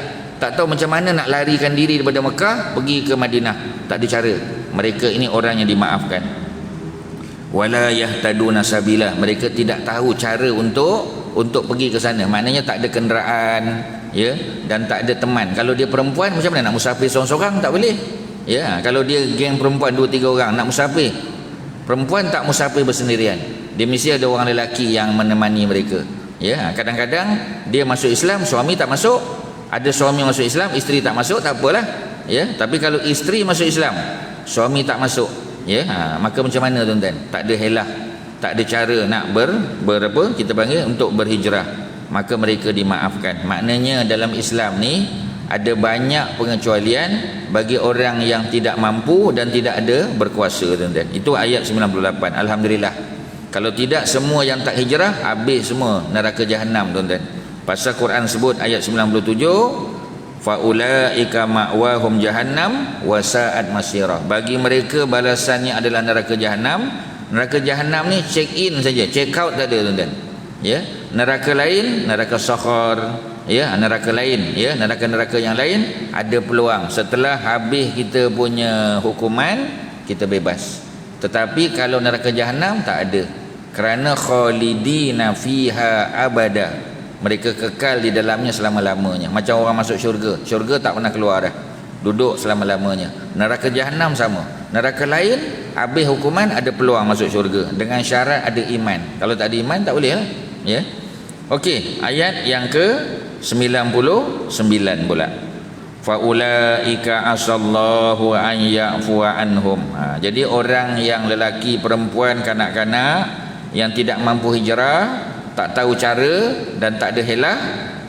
tak tahu macam mana nak larikan diri daripada Mekah pergi ke Madinah, tak ada cara. Mereka ini orang yang dimaafkan. Wala yahtaduna sabila, mereka tidak tahu cara untuk pergi ke sana. Maknanya tak ada kenderaan, ya, dan tak ada teman. Kalau dia perempuan, macam mana nak musafir seorang-seorang? Tak boleh. Ya, kalau dia geng perempuan 2-3 orang nak musafir, perempuan tak musafir bersendirian. Dia mesti ada orang lelaki yang menemani mereka. Ya, kadang-kadang dia masuk Islam, suami tak masuk. Ada suami masuk Islam, isteri tak masuk, tak apalah. Ya, tapi kalau isteri masuk Islam, suami tak masuk, ya, maka macam mana tuan-tuan? Tak ada helah, tak ada cara nak berapa kita panggil untuk berhijrah. Maka mereka dimaafkan. Maknanya dalam Islam ni ada banyak pengecualian bagi orang yang tidak mampu dan tidak ada berkuasa, tuan-tuan. Itu ayat 98. Alhamdulillah. Kalau tidak, semua yang tak hijrah habis semua neraka jahanam, tuan-tuan. Pasal Quran sebut ayat 97, faulaika ma'wahum jahannam wa sa'at masirah. Bagi mereka balasannya adalah neraka jahanam. Neraka jahanam ni check in saja, check out tak ada, tuan-tuan. Ya, neraka lain, neraka sakhar, ya, neraka lain, ya, neraka-neraka yang lain ada peluang setelah habis kita punya hukuman kita bebas. Tetapi kalau neraka jahanam tak ada, kerana khalidina fiha abada, mereka kekal di dalamnya selama-lamanya. Macam orang masuk syurga, syurga tak pernah keluar dah, duduk selama-lamanya. Neraka jahanam sama. Neraka lain habis hukuman ada peluang masuk syurga dengan syarat ada iman. Kalau tak ada iman tak boleh lah, ya. Okey, ayat yang ke 99 pula. Faulaika asallahu an ya'fuwa anhum. Jadi orang yang lelaki, perempuan, kanak-kanak yang tidak mampu hijrah, tak tahu cara dan tak ada helah,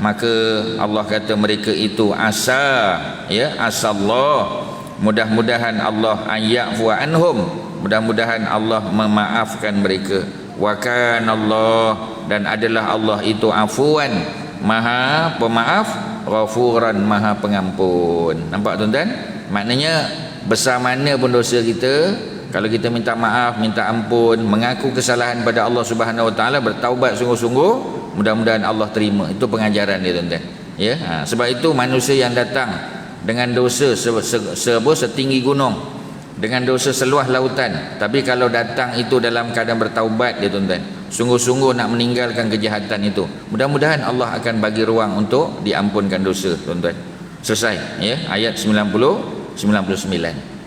maka Allah kata mereka itu asa, ya, asallah, mudah-mudahan Allah ayyafu anhum, mudah-mudahan Allah memaafkan mereka. Wa kana Allah, dan adalah Allah itu afuan, maha pemaaf, ghafuran, maha pengampun. Nampak tuan-tuan? Maknanya besar mana pun dosa kita, kalau kita minta maaf, minta ampun, mengaku kesalahan pada Allah Subhanahu Wa Taala, bertaubat sungguh-sungguh, mudah-mudahan Allah terima. Itu pengajaran dia, tuan-tuan. Ya, sebab itu manusia yang datang dengan dosa setinggi gunung, dengan dosa seluas lautan, tapi kalau datang itu dalam keadaan bertaubat dia, tuan-tuan, sungguh-sungguh nak meninggalkan kejahatan itu, mudah-mudahan Allah akan bagi ruang untuk diampunkan dosa, tuan-tuan. Selesai, ya, ayat 99.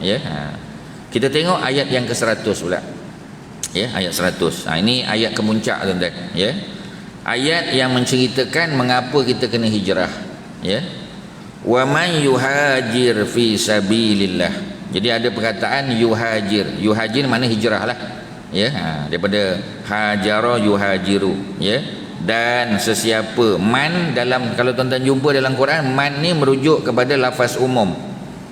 Ya. Kita tengok ayat yang ke-100 pula. Ya, ayat 100. Ini ayat kemuncak, tuan-tuan, ya. Ayat yang menceritakan mengapa kita kena hijrah, ya. Wa man yuhajir fi sabilillah. Jadi ada perkataan yuhajir. Yuhajir mana hijrah lah, ya. Daripada hajara yuhajiru, ya. Dan sesiapa, man dalam, kalau tuan-tuan jumpa dalam Quran, man ni merujuk kepada lafaz umum.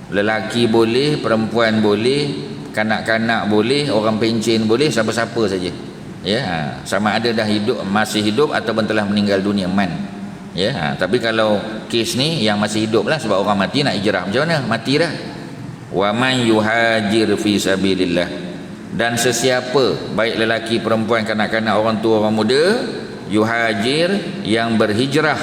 Lelaki boleh, perempuan boleh, kanak-kanak boleh, orang pencen boleh, siapa-siapa saja. Ya, sama ada dah hidup, masih hidup ataupun telah meninggal dunia, man. Ya, tapi kalau kes ni yang masih hidup lah, sebab orang mati nak hijrah macam mana? Mati dah. Wa man yuhajir fi sabilillah. Dan sesiapa, baik lelaki, perempuan, kanak-kanak, orang tua, orang muda, yuhajir, yang berhijrah,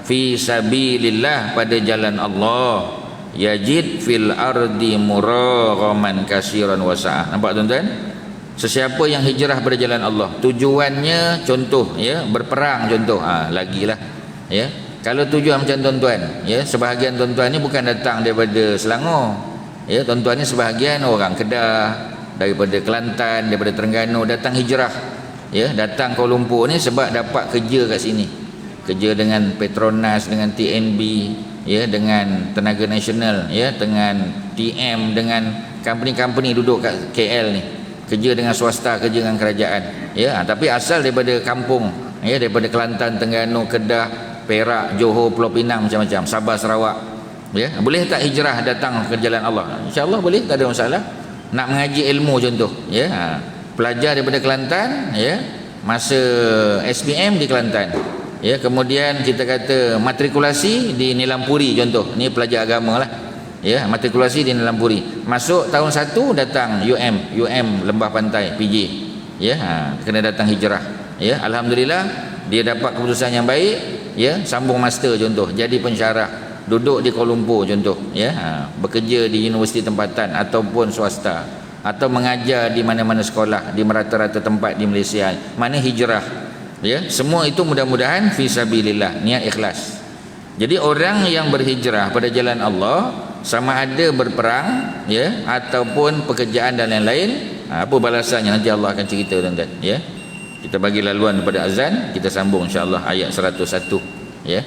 fi sabilillah, pada jalan Allah, yajid fil ardi muraghaman kasiran wasa'ah. Nampak, tuan-tuan? Sesiapa yang hijrah pada jalan Allah, tujuannya contoh, ya, berperang contoh, lagilah, ya. Kalau tujuan macam tuan-tuan, ya, sebahagian tuan-tuan ni bukan datang daripada Selangor, ya, tuan-tuan ni sebahagian orang Kedah, daripada Kelantan, daripada Terengganu, datang hijrah, ya, datang Kuala Lumpur ni sebab dapat kerja kat sini, kerja dengan Petronas, dengan TNB, ya, dengan Tenaga Nasional, ya, dengan TM, dengan company-company duduk kat KL ni, kerja dengan swasta, kerja dengan kerajaan, ya. Tapi asal daripada kampung, ya, daripada Kelantan, Terengganu, Kedah, Perak, Johor, Pulau Pinang, macam-macam, Sabah, Sarawak, ya. Boleh tak hijrah datang ke jalan Allah? InsyaAllah boleh, tak ada masalah. Nak mengaji ilmu contoh, ya, pelajar daripada Kelantan, ya, masa SPM di Kelantan, ya, kemudian kita kata matrikulasi di Nilampuri contoh, ni pelajar agama lah, ya, matrikulasi di Nilampuri, masuk tahun 1 datang UM Lembah Pantai PJ, ya, kena datang hijrah, ya. Alhamdulillah dia dapat keputusan yang baik, ya, sambung master contoh, jadi pensyarah, duduk di Kuala Lumpur contoh, ya, bekerja di universiti tempatan ataupun swasta, atau mengajar di mana-mana sekolah di merata-rata tempat di Malaysia, mana hijrah, ya, semua itu mudah-mudahan fi sabilillah, niat ikhlas. Jadi orang yang berhijrah pada jalan Allah, sama ada berperang, ya, ataupun pekerjaan dan lain-lain, apa balasannya nanti Allah akan cerita, tuan-tuan, ya. Kita bagi laluan daripada azan, kita sambung insya-Allah ayat 101, ya.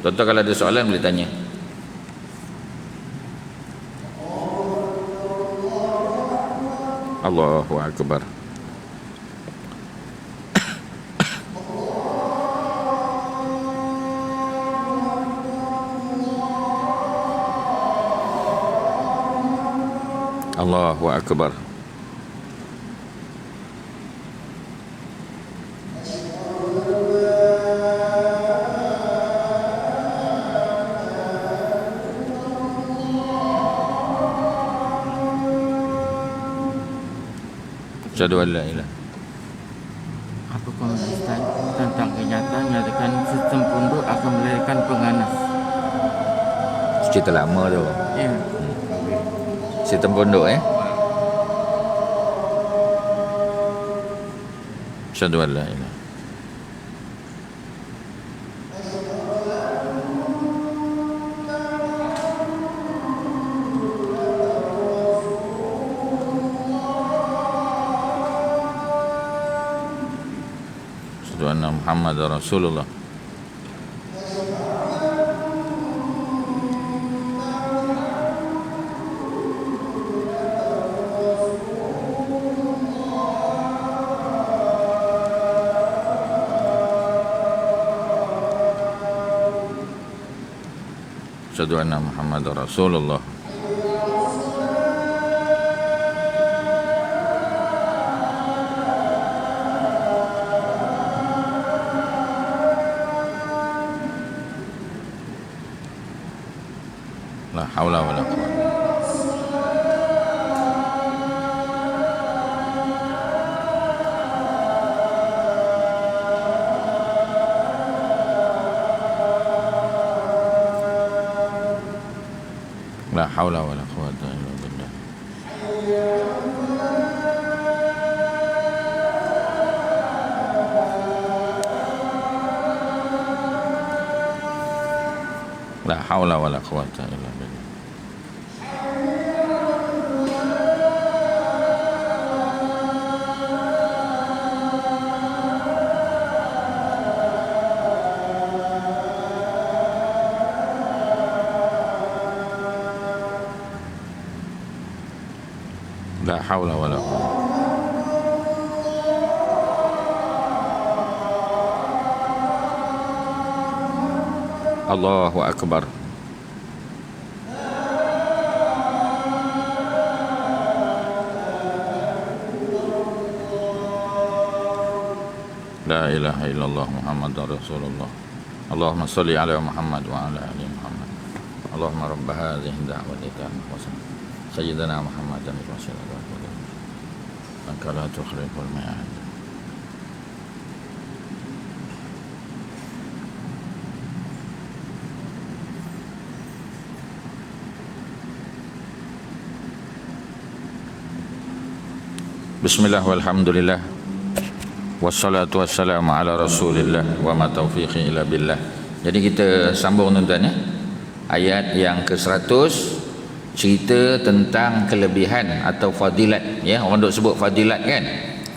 Tuan-tuan kalau ada soalan boleh tanya. Allahu akbar. Allahu akbar. Asyhadu an la ilaha. Apa komentar Ustaz tentang kenyataan menyatakan sistem pondok akan melahirkan penganas? Cerita lama tu. Ya. Sistem pondok, Asyhadu an la ilaha. Asyhadu anna Muhammadar Rasulullah. Asyhadu anna Muhammadar Rasulullah. La haula wala quwwata. La haula wala quwwata illa billah. La haula wala quwwata illa billah. La haula wala quwwata. Allahu akbar. La ilaha illallah Muhammadar Rasulullah. Allahumma salli ala Muhammad wa ala ali Muhammad. Allahumma rabb hadhihi ad-da'wati tammah wa sayyidina Muhammadan rasulullah. Maka la tukhliful mi'ad. Bismillah walhamdulillah. Wassalatu wassalamu ala Rasulillah wa ma taufiqi illa billah. Jadi kita sambung tuan-tuan, ya. Ayat yang ke-100 cerita tentang kelebihan atau fadilat, ya. Orang duk sebut fadilat kan.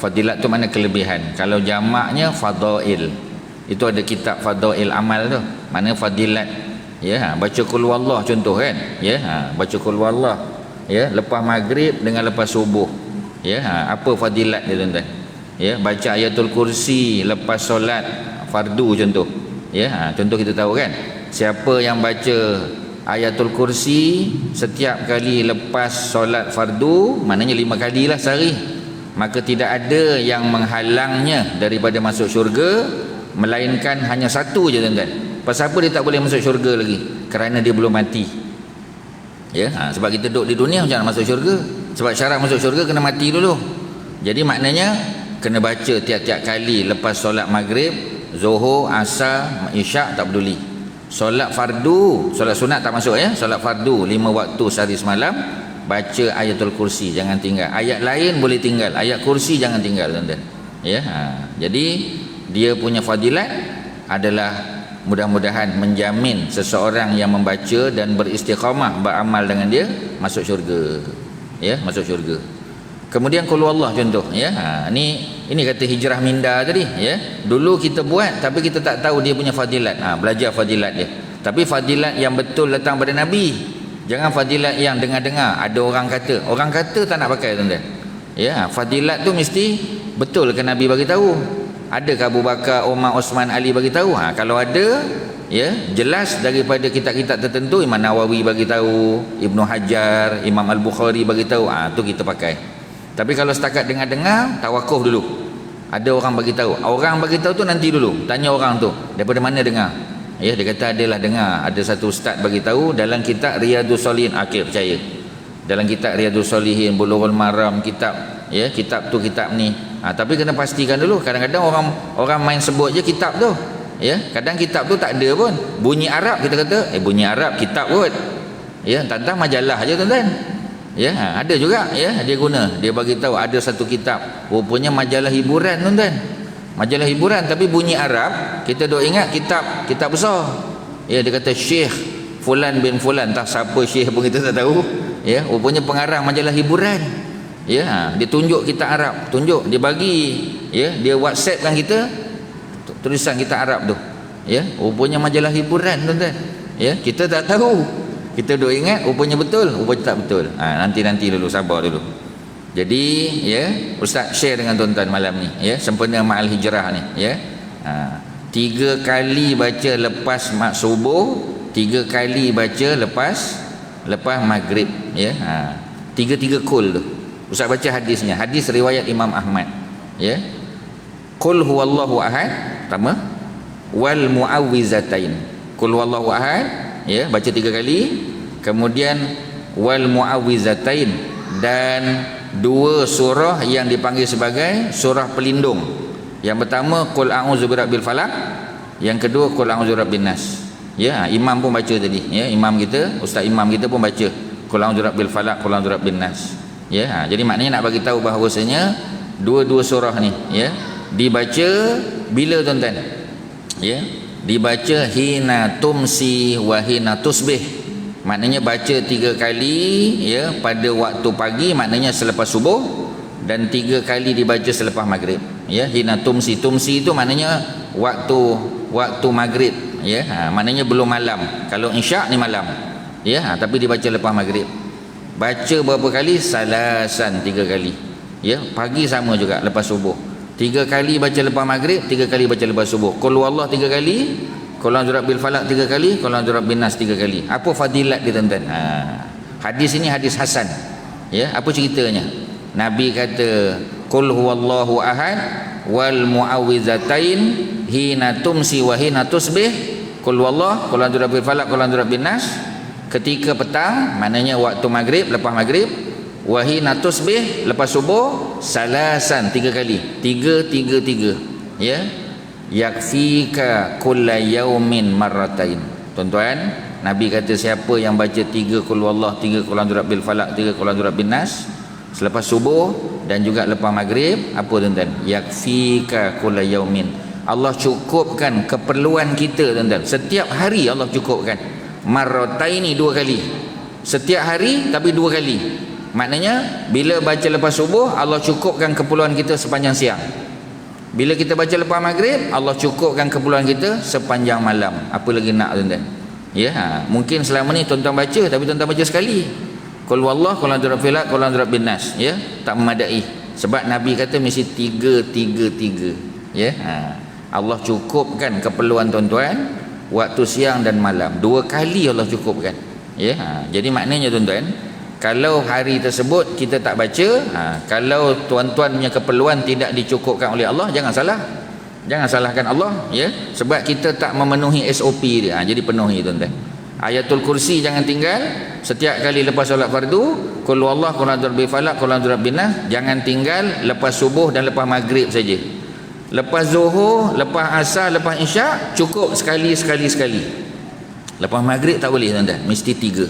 Fadilat tu mana kelebihan. Kalau jamaknya fadail. Itu ada kitab fadail amal tu. Mana fadilat. Ya, baca qul huwallah contoh kan. Ya, baca qul huwallah, ya, lepas maghrib dengan lepas subuh. Ya, apa fadilat dia tuan-tuan? Ya, baca ayatul kursi lepas solat fardu contoh. Ya, contoh kita tahu kan, siapa yang baca ayatul kursi setiap kali lepas solat fardu, maknanya 5 kali lah sehari, maka tidak ada yang menghalangnya daripada masuk syurga, melainkan hanya satu je tuan-tuan. Pasal apa dia tak boleh masuk syurga lagi? Kerana dia belum mati. Ya, sebab kita duduk di dunia macam nak masuk syurga. Sebab syarat masuk syurga kena mati dulu. Jadi maknanya kena baca tiap-tiap kali lepas solat maghrib, zuhur, asar, isyak, tak peduli. Solat fardu, solat sunat tak masuk ya. Solat fardu 5 waktu sehari semalam, baca ayatul kursi, jangan tinggal. Ayat lain boleh tinggal, ayat kursi jangan tinggal tuan-tuan. Ya. Jadi dia punya fadilat adalah mudah-mudahan menjamin seseorang yang membaca dan beristiqamah beramal dengan dia masuk syurga. Ya, masuk syurga. Kemudian qul huwallah contoh ya. Ini kata hijrah minda tadi ya. Dulu kita buat tapi kita tak tahu dia punya fadilat. Belajar fadilat dia. Tapi fadilat yang betul datang pada Nabi. Jangan fadilat yang dengar-dengar ada orang kata. Orang kata tak nak pakai tuan-tuan. Ya, fadilat tu mesti betul ke Nabi bagi tahu. Adakah Abu Bakar, Umar, Osman, Ali bagi tahu? Kalau ada ya, jelas daripada kitab-kitab tertentu, Imam Nawawi bagi tahu, Ibnu Hajar, Imam Al-Bukhari bagi tahu, tu kita pakai. Tapi kalau setakat dengar-dengar, tawakuf dulu. Ada orang bagi tahu. Orang bagi tahu tu nanti dulu. Tanya orang tu, daripada mana dengar? Ya, dia kata adalah dengar. Ada satu ustaz bagi tahu dalam kitab Riyadhus Shalihin. Okey, percaya. Dalam kitab Riyadhus Shalihin, Bulughul Maram, kitab ya, kitab tu kitab ni. Tapi kena pastikan dulu. Kadang-kadang orang main sebut je kitab tu. Ya, kadang kitab tu tak ada pun. Bunyi Arab kita kata, bunyi Arab kitab kot. Ya, tentang majalah aja tuan-tuan. Ya, ada juga ya, dia guna, dia bagi tahu ada satu kitab, rupanya majalah hiburan tuan-tuan. Majalah hiburan tapi bunyi Arab, kita dok ingat kitab besar. Ya, dia kata Syekh Fulan bin Fulan, tak siapa syekh pun kita tak tahu. Ya, rupanya pengarang majalah hiburan. Ya, dia tunjuk kitab Arab, tunjuk, dia bagi ya, dia WhatsAppkan kita tulisan kitab Arab tu. Ya, rupanya majalah hiburan tuan-tuan. Ya, kita tak tahu. Kita duk ingat rupanya betul, rupanya tak betul. Nanti dulu, sabar dulu. Jadi ya, Ustaz share dengan tuan-tuan malam ni ya, sempena ma'al hijrah ni ya. 3 kali baca lepas subuh, 3 kali baca lepas maghrib ya. 3 kul tu. Ustaz baca hadisnya. Hadis riwayat Imam Ahmad ya. Qul huwallahu ahad, pertama, wal muawwizatain. Qul huwallahu ahad ya, baca 3 kali. Kemudian wal muawwizatain, dan 2 surah yang dipanggil sebagai surah pelindung. Yang pertama qul a'udzu birabbil falaq, yang kedua qul a'udzu birabbin nas. Ya, imam pun baca tadi ya, imam kita, ustaz imam kita pun baca qul a'udzu birabbil falaq, qul a'udzu birabbin nas. Ya, jadi maknanya nak bagi tahu bahawasanya dua surah ni ya dibaca bila tuan-tuan? Ya, dibaca hina tumsi wa hina tusbih. Maknanya baca 3 kali ya pada waktu pagi, maknanya selepas subuh, dan 3 kali dibaca selepas maghrib. Ya, hina tumsi itu maknanya waktu maghrib ya. Maknanya belum malam. Kalau isyak ni malam. Ya, tapi dibaca lepas maghrib. Baca berapa kali? Salasan, 3 kali. Ya, pagi sama juga lepas subuh. 3 kali baca lepas maghrib, 3 kali baca lepas subuh. Qul huwallah 3 kali, qul a'udzu birabbil falaq 3 kali, qul a'udzu birabbin nas 3 kali. Apa fadilat dia tuan-tuan? Hadis ini hadis hasan. Ya, apa ceritanya? Nabi kata qul huwallahu ahad wal muawwizatain hina tumsi wa hina tusbih. Qul huwallah, qul a'udzu birabbil falaq, qul a'udzu birabbin nas ketika petang, maknanya waktu maghrib, lepas maghrib. Wahina tusbih lepas subuh, salasan 3 kali. 3 ya. Yakfika kulla yaumin marratain. Tuan-tuan, Nabi kata siapa yang baca 3 qul huwallah, 3 qul a'udzu birabbil falaq, 3 qul a'udzu birabbin nas selepas subuh dan juga lepas maghrib, apa tuan-tuan? Yakfika kulla yaumin. Allah cukupkan keperluan kita tuan-tuan. Setiap hari Allah cukupkan. Marrataini 2 kali. Setiap hari tapi 2 kali. Maknanya bila baca lepas subuh, Allah cukupkan keperluan kita sepanjang siang. Bila kita baca lepas maghrib, Allah cukupkan keperluan kita sepanjang malam. Apa lagi nak tuan-tuan? Ya, mungkin selama ni tuan-tuan baca tapi tuan-tuan baca sekali. Qul huwallah, qul a'udzu birabbil falaq, qul a'udzu birabbin nas. Ya, tak memadai. Sebab Nabi kata mesti 3. Ya, Allah cukupkan keperluan tuan-tuan waktu siang dan malam. 2 kali Allah cukupkan. Ya, jadi maknanya tuan-tuan, kalau hari tersebut kita tak baca, kalau tuan-tuan punya keperluan tidak dicukupkan oleh Allah, jangan salahkan Allah ya, sebab kita tak memenuhi SOP dia. Jadi penuhi tuan-tuan. Ayatul kursi jangan tinggal setiap kali lepas solat fardu. Qul huwallah, qul a'udzu birabbil falaq, qul a'udzu birabbin nas jangan tinggal lepas subuh dan lepas maghrib saja. Lepas zuhur, lepas asar, lepas isyak cukup sekali. Lepas maghrib tak boleh tuan-tuan, mesti 3.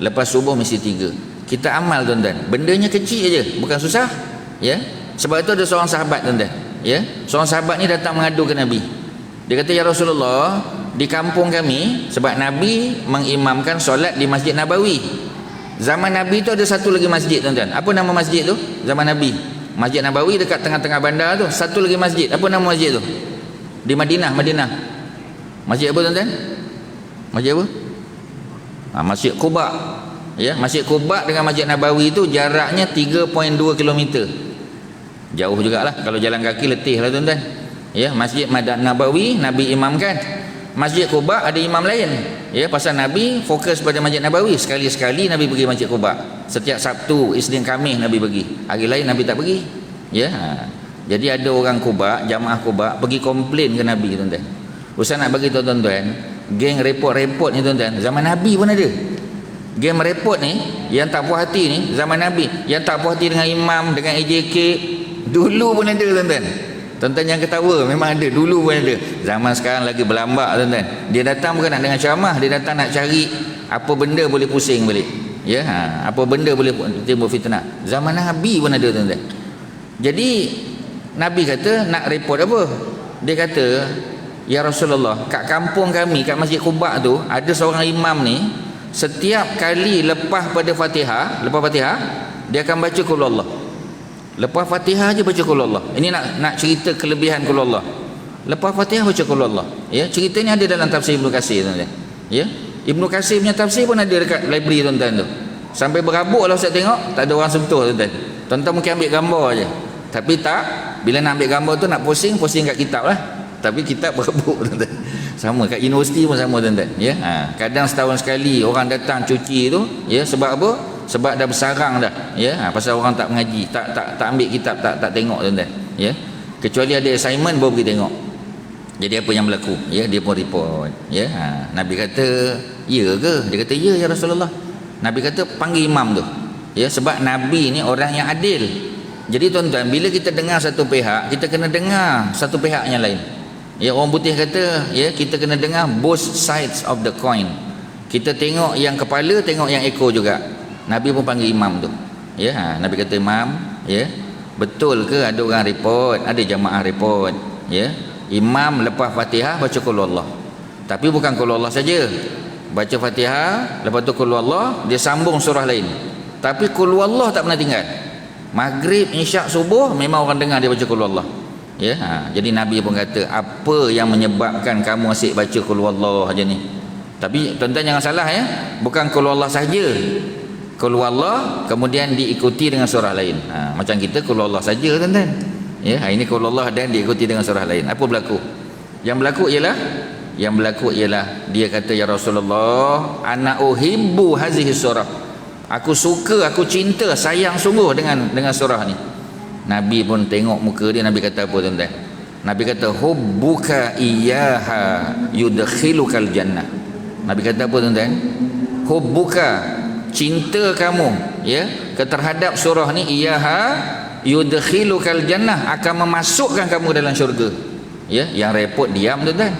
Lepas subuh mesti 3. Kita amal tuan-tuan, bendanya kecil aja, bukan susah, ya. Sebab itu ada seorang sahabat tuan-tuan, ya. Seorang sahabat ni datang mengadu ke Nabi. Dia kata, ya Rasulullah, di kampung kami, sebab Nabi mengimamkan solat di Masjid Nabawi. Zaman Nabi tu ada satu lagi masjid tuan-tuan. Apa nama masjid tu? Zaman Nabi, Masjid Nabawi dekat tengah-tengah bandar tu. Satu lagi masjid. Apa nama masjid tu? Di Madinah. Masjid apa tuan-tuan? Masjid apa? Masjid Quba. Ya, Masjid Quba dengan Masjid Nabawi itu jaraknya 3.2 km. Jauh jugalah, kalau jalan kaki letih lah tuan-tuan. Ya, Masjid Nabawi Nabi imamkan. Masjid Quba ada imam lain. Ya, pasal Nabi fokus pada Masjid Nabawi. Sekali-sekali Nabi pergi Masjid Quba. Setiap Sabtu, Isnin, Khamis Nabi pergi. Hari lain Nabi tak pergi. Ya. Jadi ada orang Quba, jamaah Quba pergi komplain ke Nabi tuan-tuan. Ustaz nak bagi tahu tuan-tuan, geng repot-repot ni tuan-tuan, zaman Nabi pun ada. Geng repot ni yang tak puas hati ni zaman Nabi, yang tak puas hati dengan imam, dengan AJK, dulu pun ada tuan-tuan. Tuan-tuan yang ketawa, memang ada, dulu pun ada. Zaman sekarang lagi berlambak tuan-tuan. Dia datang bukan nak dengar ceramah, dia datang nak cari apa benda boleh pusing balik. Ya, apa benda boleh timbul fitnah. Zaman Nabi pun ada tuan-tuan. Jadi Nabi kata nak report apa? Dia kata, ya Rasulullah, kat kampung kami, kat Masjid Quba tu ada seorang imam ni, setiap kali lepas pada Fatihah, dia akan baca qul Allah. Lepas Fatihah aja baca qul Allah. Ini nak cerita kelebihan qul Allah. Lepas Fatihah baca qul Allah. Ya, cerita ni ada dalam tafsir Ibnu Katsir tuan-tuan. Ya, Ibnu Katsir punya tafsir pun ada dekat library tuan-tuan tu. Sampai berabuk lah Ustaz tengok, tak ada orang sentuh tuan-tuan. Tuan-tuan mungkin ambil gambar aja. Tapi tak, bila nak ambil gambar tu nak posting kat kitab lah. Tapi kitab berabuk tuan-tuan. Sama kat universiti pun sama tuan-tuan. Ya, kadang setahun sekali orang datang cuci tu, ya, sebab apa? Sebab dah bersarang dah, ya. Pasal orang tak mengaji, tak ambil kitab, tak tengok tuan-tuan, ya. Kecuali ada assignment baru pergi tengok. Jadi apa yang berlaku, ya, dia pun report, ya. Nabi kata, ya ke? Dia kata, ya ya Rasulullah. Nabi kata panggil imam tu, ya, sebab Nabi ni orang yang adil. Jadi tuan-tuan, bila kita dengar satu pihak, kita kena dengar satu pihak yang lain. Ya, orang putih kata, ya, kita kena dengar both sides of the coin. Kita tengok yang kepala, tengok yang ekor juga. Nabi pun panggil imam tu. Ya, Nabi kata, imam, ya, betul ke ada orang report, ada jamaah report, ya, imam lepas Fatihah baca qul Allah. Tapi bukan qul Allah saja. Baca Fatihah, lepas tu qul Allah, dia sambung surah lain. Tapi qul Allah tak pernah tinggal. Maghrib, Isyak, subuh memang orang dengar dia baca qul Allah. Ya, jadi Nabi pun kata, apa yang menyebabkan kamu asyik baca qul Allah aja ni? Tapi tuan-tuan jangan salah, ya, bukan qul Allah saja. Qul Allah kemudian diikuti dengan surah lain. Macam kita qul Allah saja tuan-tuan. Ya, ini qul Allah dan diikuti dengan surah lain. Apa berlaku? Yang berlaku ialah dia kata, ya Rasulullah, ana uhibbu hazihi surah. Aku suka, aku cinta, sayang sungguh dengan surah ni. Nabi pun tengok muka dia, Nabi kata apa tuan-tuan? Nabi kata, hubbuka iyyaha yudkhilukal jannah. Nabi kata apa tuan-tuan? Hubbuka, cinta kamu, ya, terhadap surah ni, iyyaha yudkhilukal jannah, akan memasukkan kamu dalam syurga. Ya, yang repot diam tuan-tuan.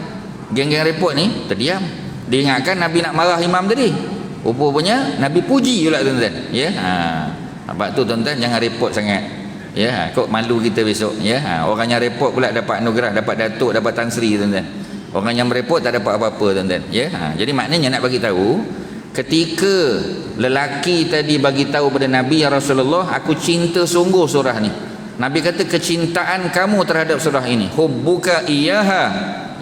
Geng-geng repot ni terdiam. Dia ingatkan Nabi nak marah imam tadi. Rupanya Nabi puji pula tuan-tuan. Ya, sebab tu tuan-tuan jangan repot sangat. Ya, kok malu kita besok, ya. Orang yang repot pula dapat anugerah, dapat datuk, dapat tan sri tuan-tuan. Orang yang merepot tak dapat apa-apa tuan-tuan. Ya, jadi maknanya nak bagi tahu, ketika lelaki tadi bagi tahu pada Nabi, ya Rasulullah, aku cinta sungguh surah ni. Nabi kata, kecintaan kamu terhadap surah ini, hubbuka iyyaha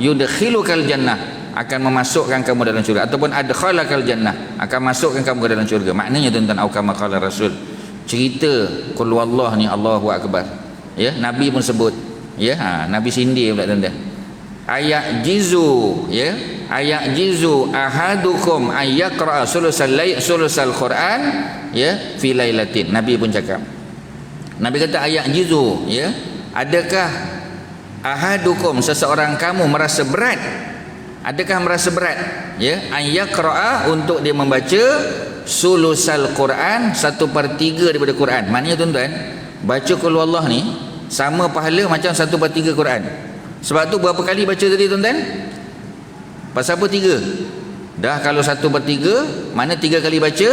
yudkhilukal jannah, akan memasukkan kamu dalam syurga, ataupun adkhalakal jannah, akan masukkan kamu ke dalam syurga. Maknanya tuan-tuan, au kama qala Rasul, cerita qul wallah ni Allahu akbar. Ya, Nabi pun sebut. Ya, Nabi sindir pula tuan-tuan. Ayat jizu, ya, ayat jizu ahadukum ayyaqra sulusal Quran, ya, fi lailatin. Nabi pun cakap. Nabi kata ayat jizu, ya, adakah ahadukum, seseorang kamu merasa berat? Adakah merasa berat, ya, ayyaqra, untuk dia membaca sulusal Quran, 1/3 daripada Quran. Maknanya tuan-tuan, baca qul wallah ni sama pahala macam 1/3 Quran. Sebab tu berapa kali baca tadi tuan-tuan? Pasal apa 3? Dah kalau 1/3, mana 3 kali baca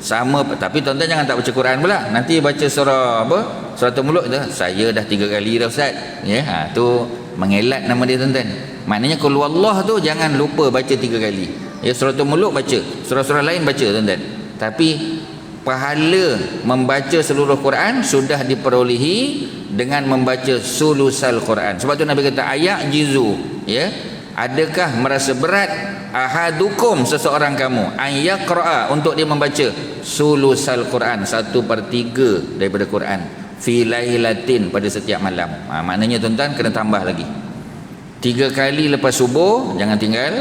sama. Tapi tuan-tuan jangan tak baca Quran pula. Nanti baca surah apa? Surah Mulk tu. Saya dah 3 kali dah Ustaz. Ya, tu mengelat nama dia tuan-tuan. Maknanya qul huwallah tu jangan lupa baca 3 kali. Ya, surah Mulk baca, surah-surah lain baca tuan-tuan. Tapi pahala membaca seluruh Quran sudah diperolehi dengan membaca sulusal Quran. Sebab tu Nabi kata ayat jizu, ya. Adakah merasa berat ahadukum seseorang kamu ayaqra'a untuk dia membaca sulusal Quran 1/3 daripada Quran fi lailatin pada setiap malam. Maknanya tuan-tuan kena tambah lagi. 3 kali lepas subuh jangan tinggal,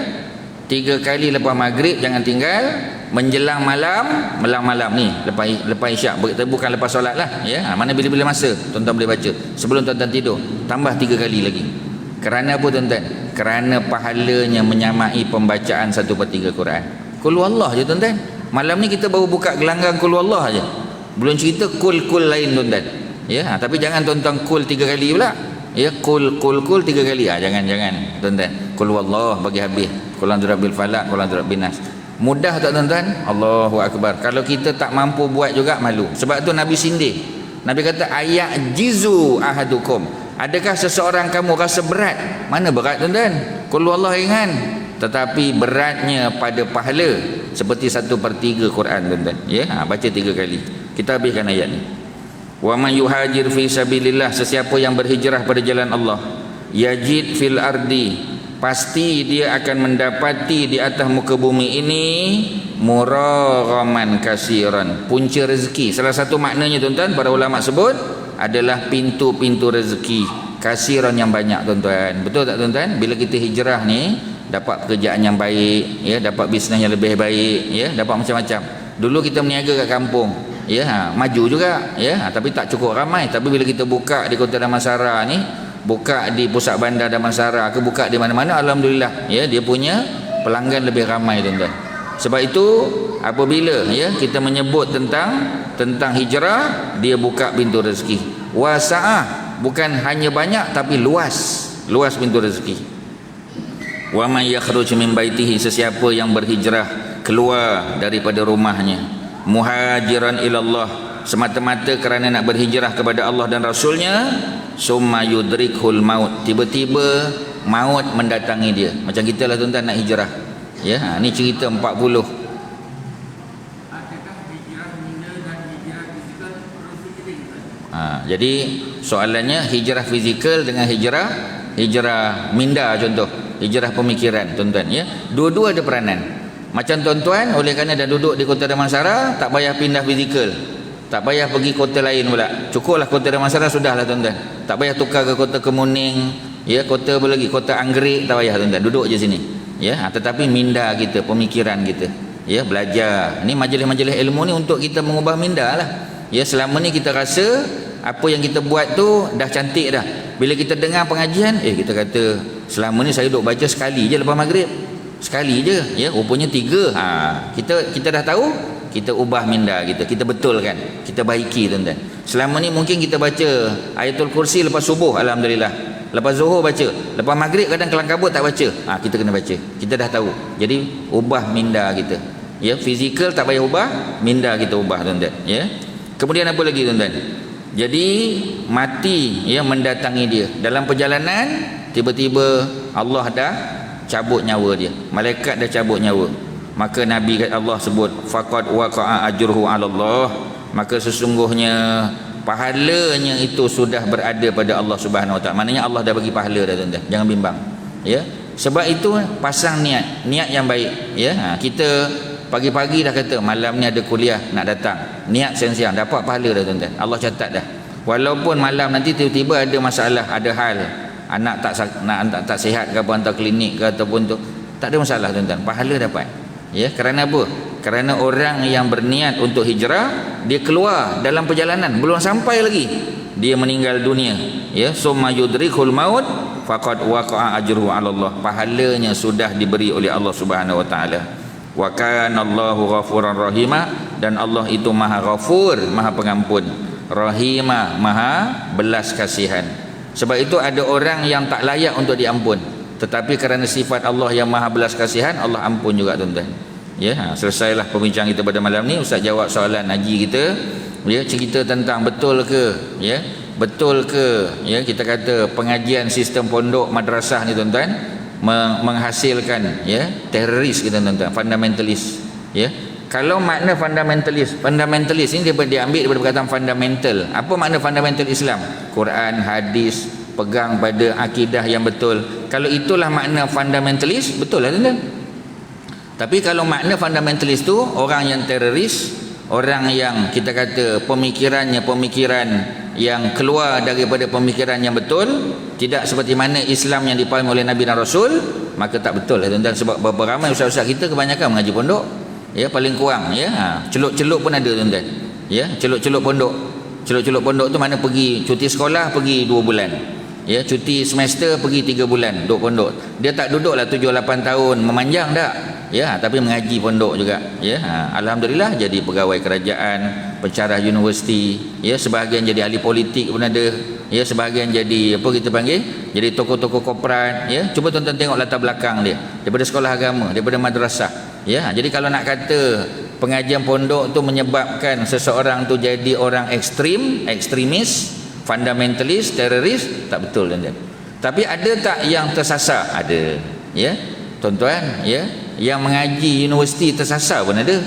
3 kali lepas maghrib jangan tinggal, menjelang malam ni lepas isyak, bukan lepas solat lah, ya. Mana bila-bila masa tuan-tuan boleh baca sebelum tuan-tuan tidur, tambah 3 kali lagi. Kerana apa tuan-tuan? Kerana pahalanya menyamai pembacaan 1/3 Quran. Qul huwallah je tuan-tuan. Malam ni kita baru buka gelanggang qul huwallah je. Belum cerita kul lain tuan-tuan. Ya, tapi jangan tuan-tuan kul 3 kali pula. Ya, kul 3 kali. Jangan tuan-tuan. Qul huwallah bagi habis. Qul a'udzu falaq, qul a'udzu nas. Mudah tak tuan-tuan? Allahu akbar. Kalau kita tak mampu buat juga malu. Sebab tu Nabi sindir. Nabi kata ayat jizu ahadukum. Adakah seseorang kamu rasa berat? Mana berat tuan-tuan? Qul huwallah ringan, tetapi beratnya pada pahala seperti 1/3 Quran tuan-tuan. Ya, baca 3 kali. Kita habiskan ayat ni. Wa man yuhajir fi sabilillah, sesiapa yang berhijrah pada jalan Allah, yajid fil ardi, pasti dia akan mendapati di atas muka bumi ini muraghaman kasiran, punca rezeki. Salah satu maknanya tuan-tuan, para ulama sebut adalah pintu-pintu rezeki kasiran yang banyak tuan-tuan. Betul tak tuan-tuan? Bila kita hijrah ni dapat pekerjaan yang baik, ya, dapat bisnes yang lebih baik, ya, dapat macam-macam. Dulu kita berniaga kat kampung, ya, maju juga, ya, tapi tak cukup ramai. Tapi bila kita buka di Kota Damansara ni, buka di pusat bandar Damansara ke, buka di mana-mana, alhamdulillah, ya, dia punya pelanggan lebih ramai tuan-tuan. Sebab itu apabila, ya, kita menyebut tentang hijrah, dia buka pintu rezeki. Wasa'ah, bukan hanya banyak tapi luas pintu rezeki. Wa may yakhruj min baitihi, sesiapa yang berhijrah keluar daripada rumahnya, muhajiran ilallah, semata-mata kerana nak berhijrah kepada Allah dan Rasulnya, summa yudrikhul maut, tiba-tiba maut mendatangi dia. Macam kita lah tuan-tuan nak hijrah, ya. Ni cerita 40. Jadi soalannya hijrah fizikal dengan hijrah minda, contoh hijrah pemikiran tuan-tuan, ya. Dua-dua ada peranan. Macam tuan-tuan oleh kerana dah duduk di Kota Damansara, tak payah pindah fizikal, tak payah pergi kota lain pula, cukuplah Kota Damansara sudahlah tuan-tuan. Tak payah tukar ke Kota Kemuning, ya, kota apa lagi, Kota Anggerik, tak payah tuan-tuan, duduk je sini, ya. Tetapi minda kita, pemikiran kita, ya, belajar. Ni majlis-majlis ilmu ni untuk kita mengubah minda lah, ya. Selama ni kita rasa apa yang kita buat tu dah cantik dah. Bila kita dengar pengajian, kita kata selama ni saya duk baca sekali je lepas maghrib, sekali je, ya, rupanya 3. Kita dah tahu, kita ubah minda kita betulkan, kita baiki tuan-tuan. Selama ni mungkin kita baca ayatul kursi lepas subuh, alhamdulillah, lepas zuhur baca, lepas maghrib kadang kelang kabut tak baca. Kita kena baca, kita dah tahu. Jadi ubah minda kita, ya. Fizikal tak payah ubah, minda kita ubah tuan-tuan, ya. Kemudian apa lagi tuan-tuan? Jadi mati, ya, mendatangi dia dalam perjalanan. Tiba-tiba Allah dah cabut nyawa dia, malaikat dah cabut nyawa. Maka Nabi Allah sebut faqad waqa'a ajruhu 'ala Allah, maka sesungguhnya pahalanya itu sudah berada pada Allah Subhanahu Wa Taala. Maknanya Allah dah bagi pahala dah tuan-tuan, jangan bimbang, ya. Sebab itu pasang niat yang baik, ya. Kita pagi-pagi dah kata malam ni ada kuliah nak datang, niat siang-siang, dapat pahala dah tuan-tuan, Allah catat dah. Walaupun malam nanti tiba-tiba ada masalah, ada hal, anak tak sihat ke apa, hantar klinik ke ataupun tu, tak ada masalah tuan-tuan, pahala dapat, ya. Kerana apa? Kerana orang yang berniat untuk hijrah, dia keluar dalam perjalanan, belum sampai lagi dia meninggal dunia, ya. Summa yudrikhul maut faqad waqa'a ajruhu 'ala Allah, pahalanya sudah diberi oleh Allah Subhanahu Wa Taala. Wa kana Allahu ghafuran rahima, dan Allah itu maha ghafur, maha pengampun, rahima, maha belas kasihan. Sebab itu ada orang yang tak layak untuk diampun, tetapi kerana sifat Allah yang maha belas kasihan, Allah ampun juga tuan-tuan. Ya, selesailah pembincang kita pada malam ni. Ustaz jawab soalan haji kita, ya, cerita tentang betul ke, ya, betul ke, ya, kita kata pengajian sistem pondok madrasah ni tuan-tuan menghasilkan, ya, teroris kita tuan-tuan, fundamentalis, ya. Kalau makna fundamentalis ini dia diambil daripada perkataan fundamental. Apa makna fundamental Islam? Quran, hadis, pegang pada akidah yang betul. Kalau itulah makna fundamentalis, betul lah tuan-tuan. Tapi kalau makna fundamentalis tu orang yang teroris, orang yang kita kata pemikiran yang keluar daripada pemikiran yang betul, tidak seperti mana Islam yang dipahami oleh Nabi dan Rasul, maka tak betul lah tuan-tuan. Sebab beberapa ramai ustaz-ustaz kita kebanyakan mengaji pondok, ya, paling kurang, ya, celup-celup pun ada tuan-tuan, ya, celup-celup pondok tu mana pergi cuti sekolah pergi 2 bulan, ya, cuti semester pergi 3 bulan duduk pondok. Dia tak duduklah 7-8 tahun memanjang tak, ya, tapi mengaji pondok juga, ya. Alhamdulillah jadi pegawai kerajaan, pensyarah universiti, ya, sebahagian jadi ahli politik pun ada, ya, sebahagian jadi apa kita panggil, jadi tokoh-tokoh korporat, ya. Cuba tuan-tuan tengok latar belakang dia, daripada sekolah agama, daripada madrasah. Ya, jadi kalau nak kata pengajian pondok tu menyebabkan seseorang tu jadi orang ekstremis, fundamentalis, teroris, tak betul tuan-tuan. Tapi ada tak yang tersasar? Ada, ya. Tuan-tuan, ya, yang mengaji universiti tersasar pun ada.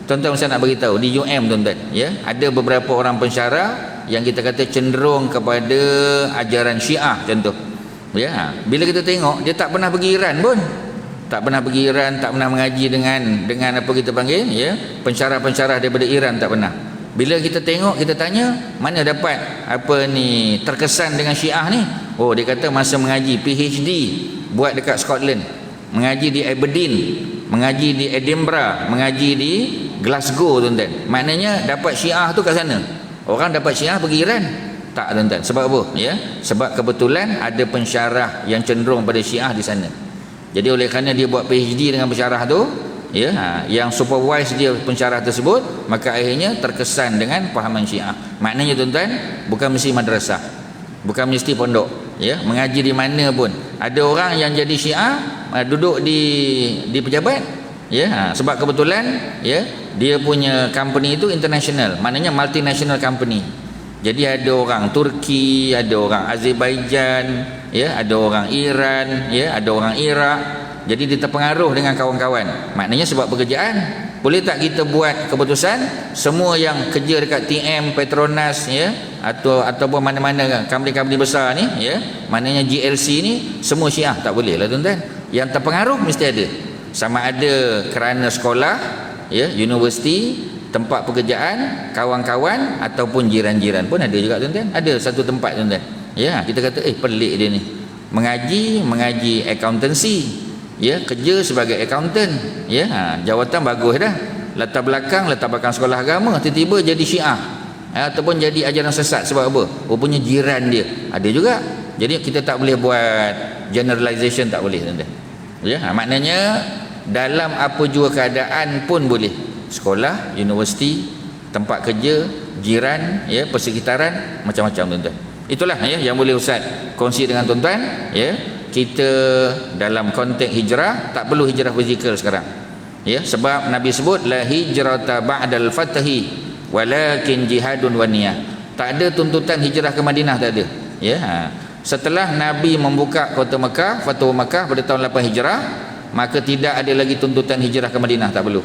Tuan-tuan saya nak beritahu di UM tuan-tuan, ya, ada beberapa orang pensyarah yang kita kata cenderung kepada ajaran Syiah contoh. Ya, bila kita tengok dia tak pernah pergi Iran pun. Tak pernah pergi Iran, tak pernah mengaji dengan apa kita panggil, ya, pensyarah-pensyarah daripada Iran, tak pernah. Bila kita tengok, kita tanya, mana dapat apa ni terkesan dengan Syiah ni? Oh, dia kata masa mengaji PhD buat dekat Scotland, mengaji di Aberdeen, mengaji di Edinburgh, mengaji di Glasgow tuan-tuan. Maknanya dapat Syiah tu kat sana. Orang dapat Syiah pergi Iran. Tak tuan-tuan. Sebab apa? Ya, sebab kebetulan ada pensyarah yang cenderung pada Syiah di sana. Jadi oleh kerana dia buat PhD dengan pensyarah tu, ya, yang supervise dia pensyarah tersebut, maka akhirnya terkesan dengan pahaman Syiah. Maknanya tuan-tuan, bukan mesti madrasah, bukan mesti pondok, ya, mengaji di mana pun ada orang yang jadi Syiah, duduk di pejabat, ya, sebab kebetulan, ya, dia punya company itu international, maknanya multinational company. Jadi ada orang Turki, ada orang Azerbaijan, ya, ada orang Iran, ya, ada orang Iraq. Jadi dia terpengaruh dengan kawan-kawan. Maknanya sebab pekerjaan. Boleh tak kita buat keputusan semua yang kerja dekat TM, Petronas, ya, ataupun mana-mana company-company besar ni, ya, maknanya GLC ni semua Syiah? Tak boleh lah tuan-tuan. Yang terpengaruh mesti ada. Sama ada kerana sekolah, ya, universiti, tempat pekerjaan, kawan-kawan ataupun jiran-jiran pun ada juga tuan-tuan. Ada satu tempat tuan-tuan, ya, kita kata pelik dia ni, mengaji accountancy, ya, kerja sebagai accountant, ya, jawatan bagus dah, latar belakang sekolah agama, tiba-tiba jadi Syiah, ataupun jadi ajaran sesat. Sebab apa? Rupanya jiran dia ada juga. Jadi kita tak boleh buat generalization, tak boleh tuan-tuan, ya. Maknanya dalam apa jua keadaan pun boleh. Sekolah, universiti, tempat kerja, jiran, ya, persekitaran, macam-macam tuan-tuan. Itulah, ya, yang boleh Ustaz kongsi dengan tuan-tuan, ya. Kita dalam konteks hijrah tak perlu hijrah fizikal sekarang, ya, sebab Nabi sebut la hijrata ba'dal fathi walakin jihadun wa niyah. Tak ada tuntutan hijrah ke Madinah, tak ada, ya. Setelah Nabi membuka kota Mekah, Fathu Mekah pada tahun 8 Hijrah, maka tidak ada lagi tuntutan hijrah ke Madinah, tak perlu.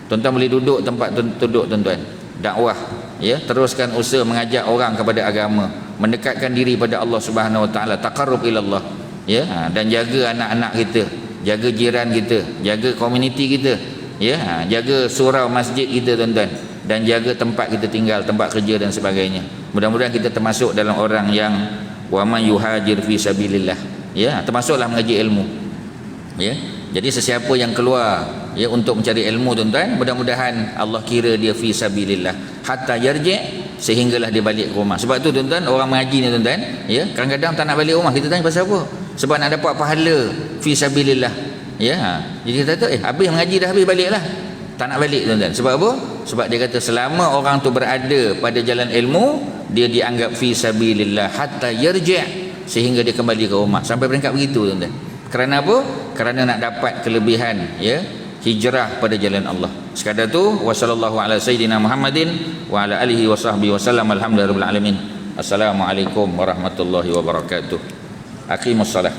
Tuan-tuan boleh duduk tempat duduk tuan-tuan, dakwah, ya, teruskan usaha mengajak orang kepada agama, mendekatkan diri pada Allah Subhanahu Wa Taala, taqarrub ila Allah, ya, dan jaga anak-anak kita, jaga jiran kita, jaga komuniti kita, ya, jaga surau masjid kita tuan-tuan, dan jaga tempat kita tinggal, tempat kerja dan sebagainya. Mudah-mudahan kita termasuk dalam orang yang wa man yuhajir fi sabilillah, ya, termasuklah mengaji ilmu, ya. Jadi sesiapa yang keluar, ya, untuk mencari ilmu tuan-tuan, mudah-mudahan Allah kira dia fi sabilillah hatta yarji', sehinggalah dia balik ke rumah. Sebab tu tuan-tuan, orang mengaji ni tuan-tuan, ya, kadang-kadang tak nak balik rumah. Kita tanya pasal apa? Sebab nak dapat pahala fi sabilillah, ya. Jadi kita kata habis mengaji dah, habis baliklah. Tak nak balik tuan-tuan. Sebab apa? Sebab dia kata selama orang tu berada pada jalan ilmu, dia dianggap fi sabilillah hatta yarji', sehingga dia kembali ke rumah. Sampai peringkat begitu tuan-tuan. Kerana apa? Kerana nak dapat kelebihan, ya, hijrah pada jalan Allah. Sekadar tu, wa sallallahu ala sayyidina Muhammadin wa ala alihi wa sahbihi wa sallam. Alhamdulillahirabbil alamin. Assalamualaikum warahmatullahi wabarakatuh. Aqimussalah.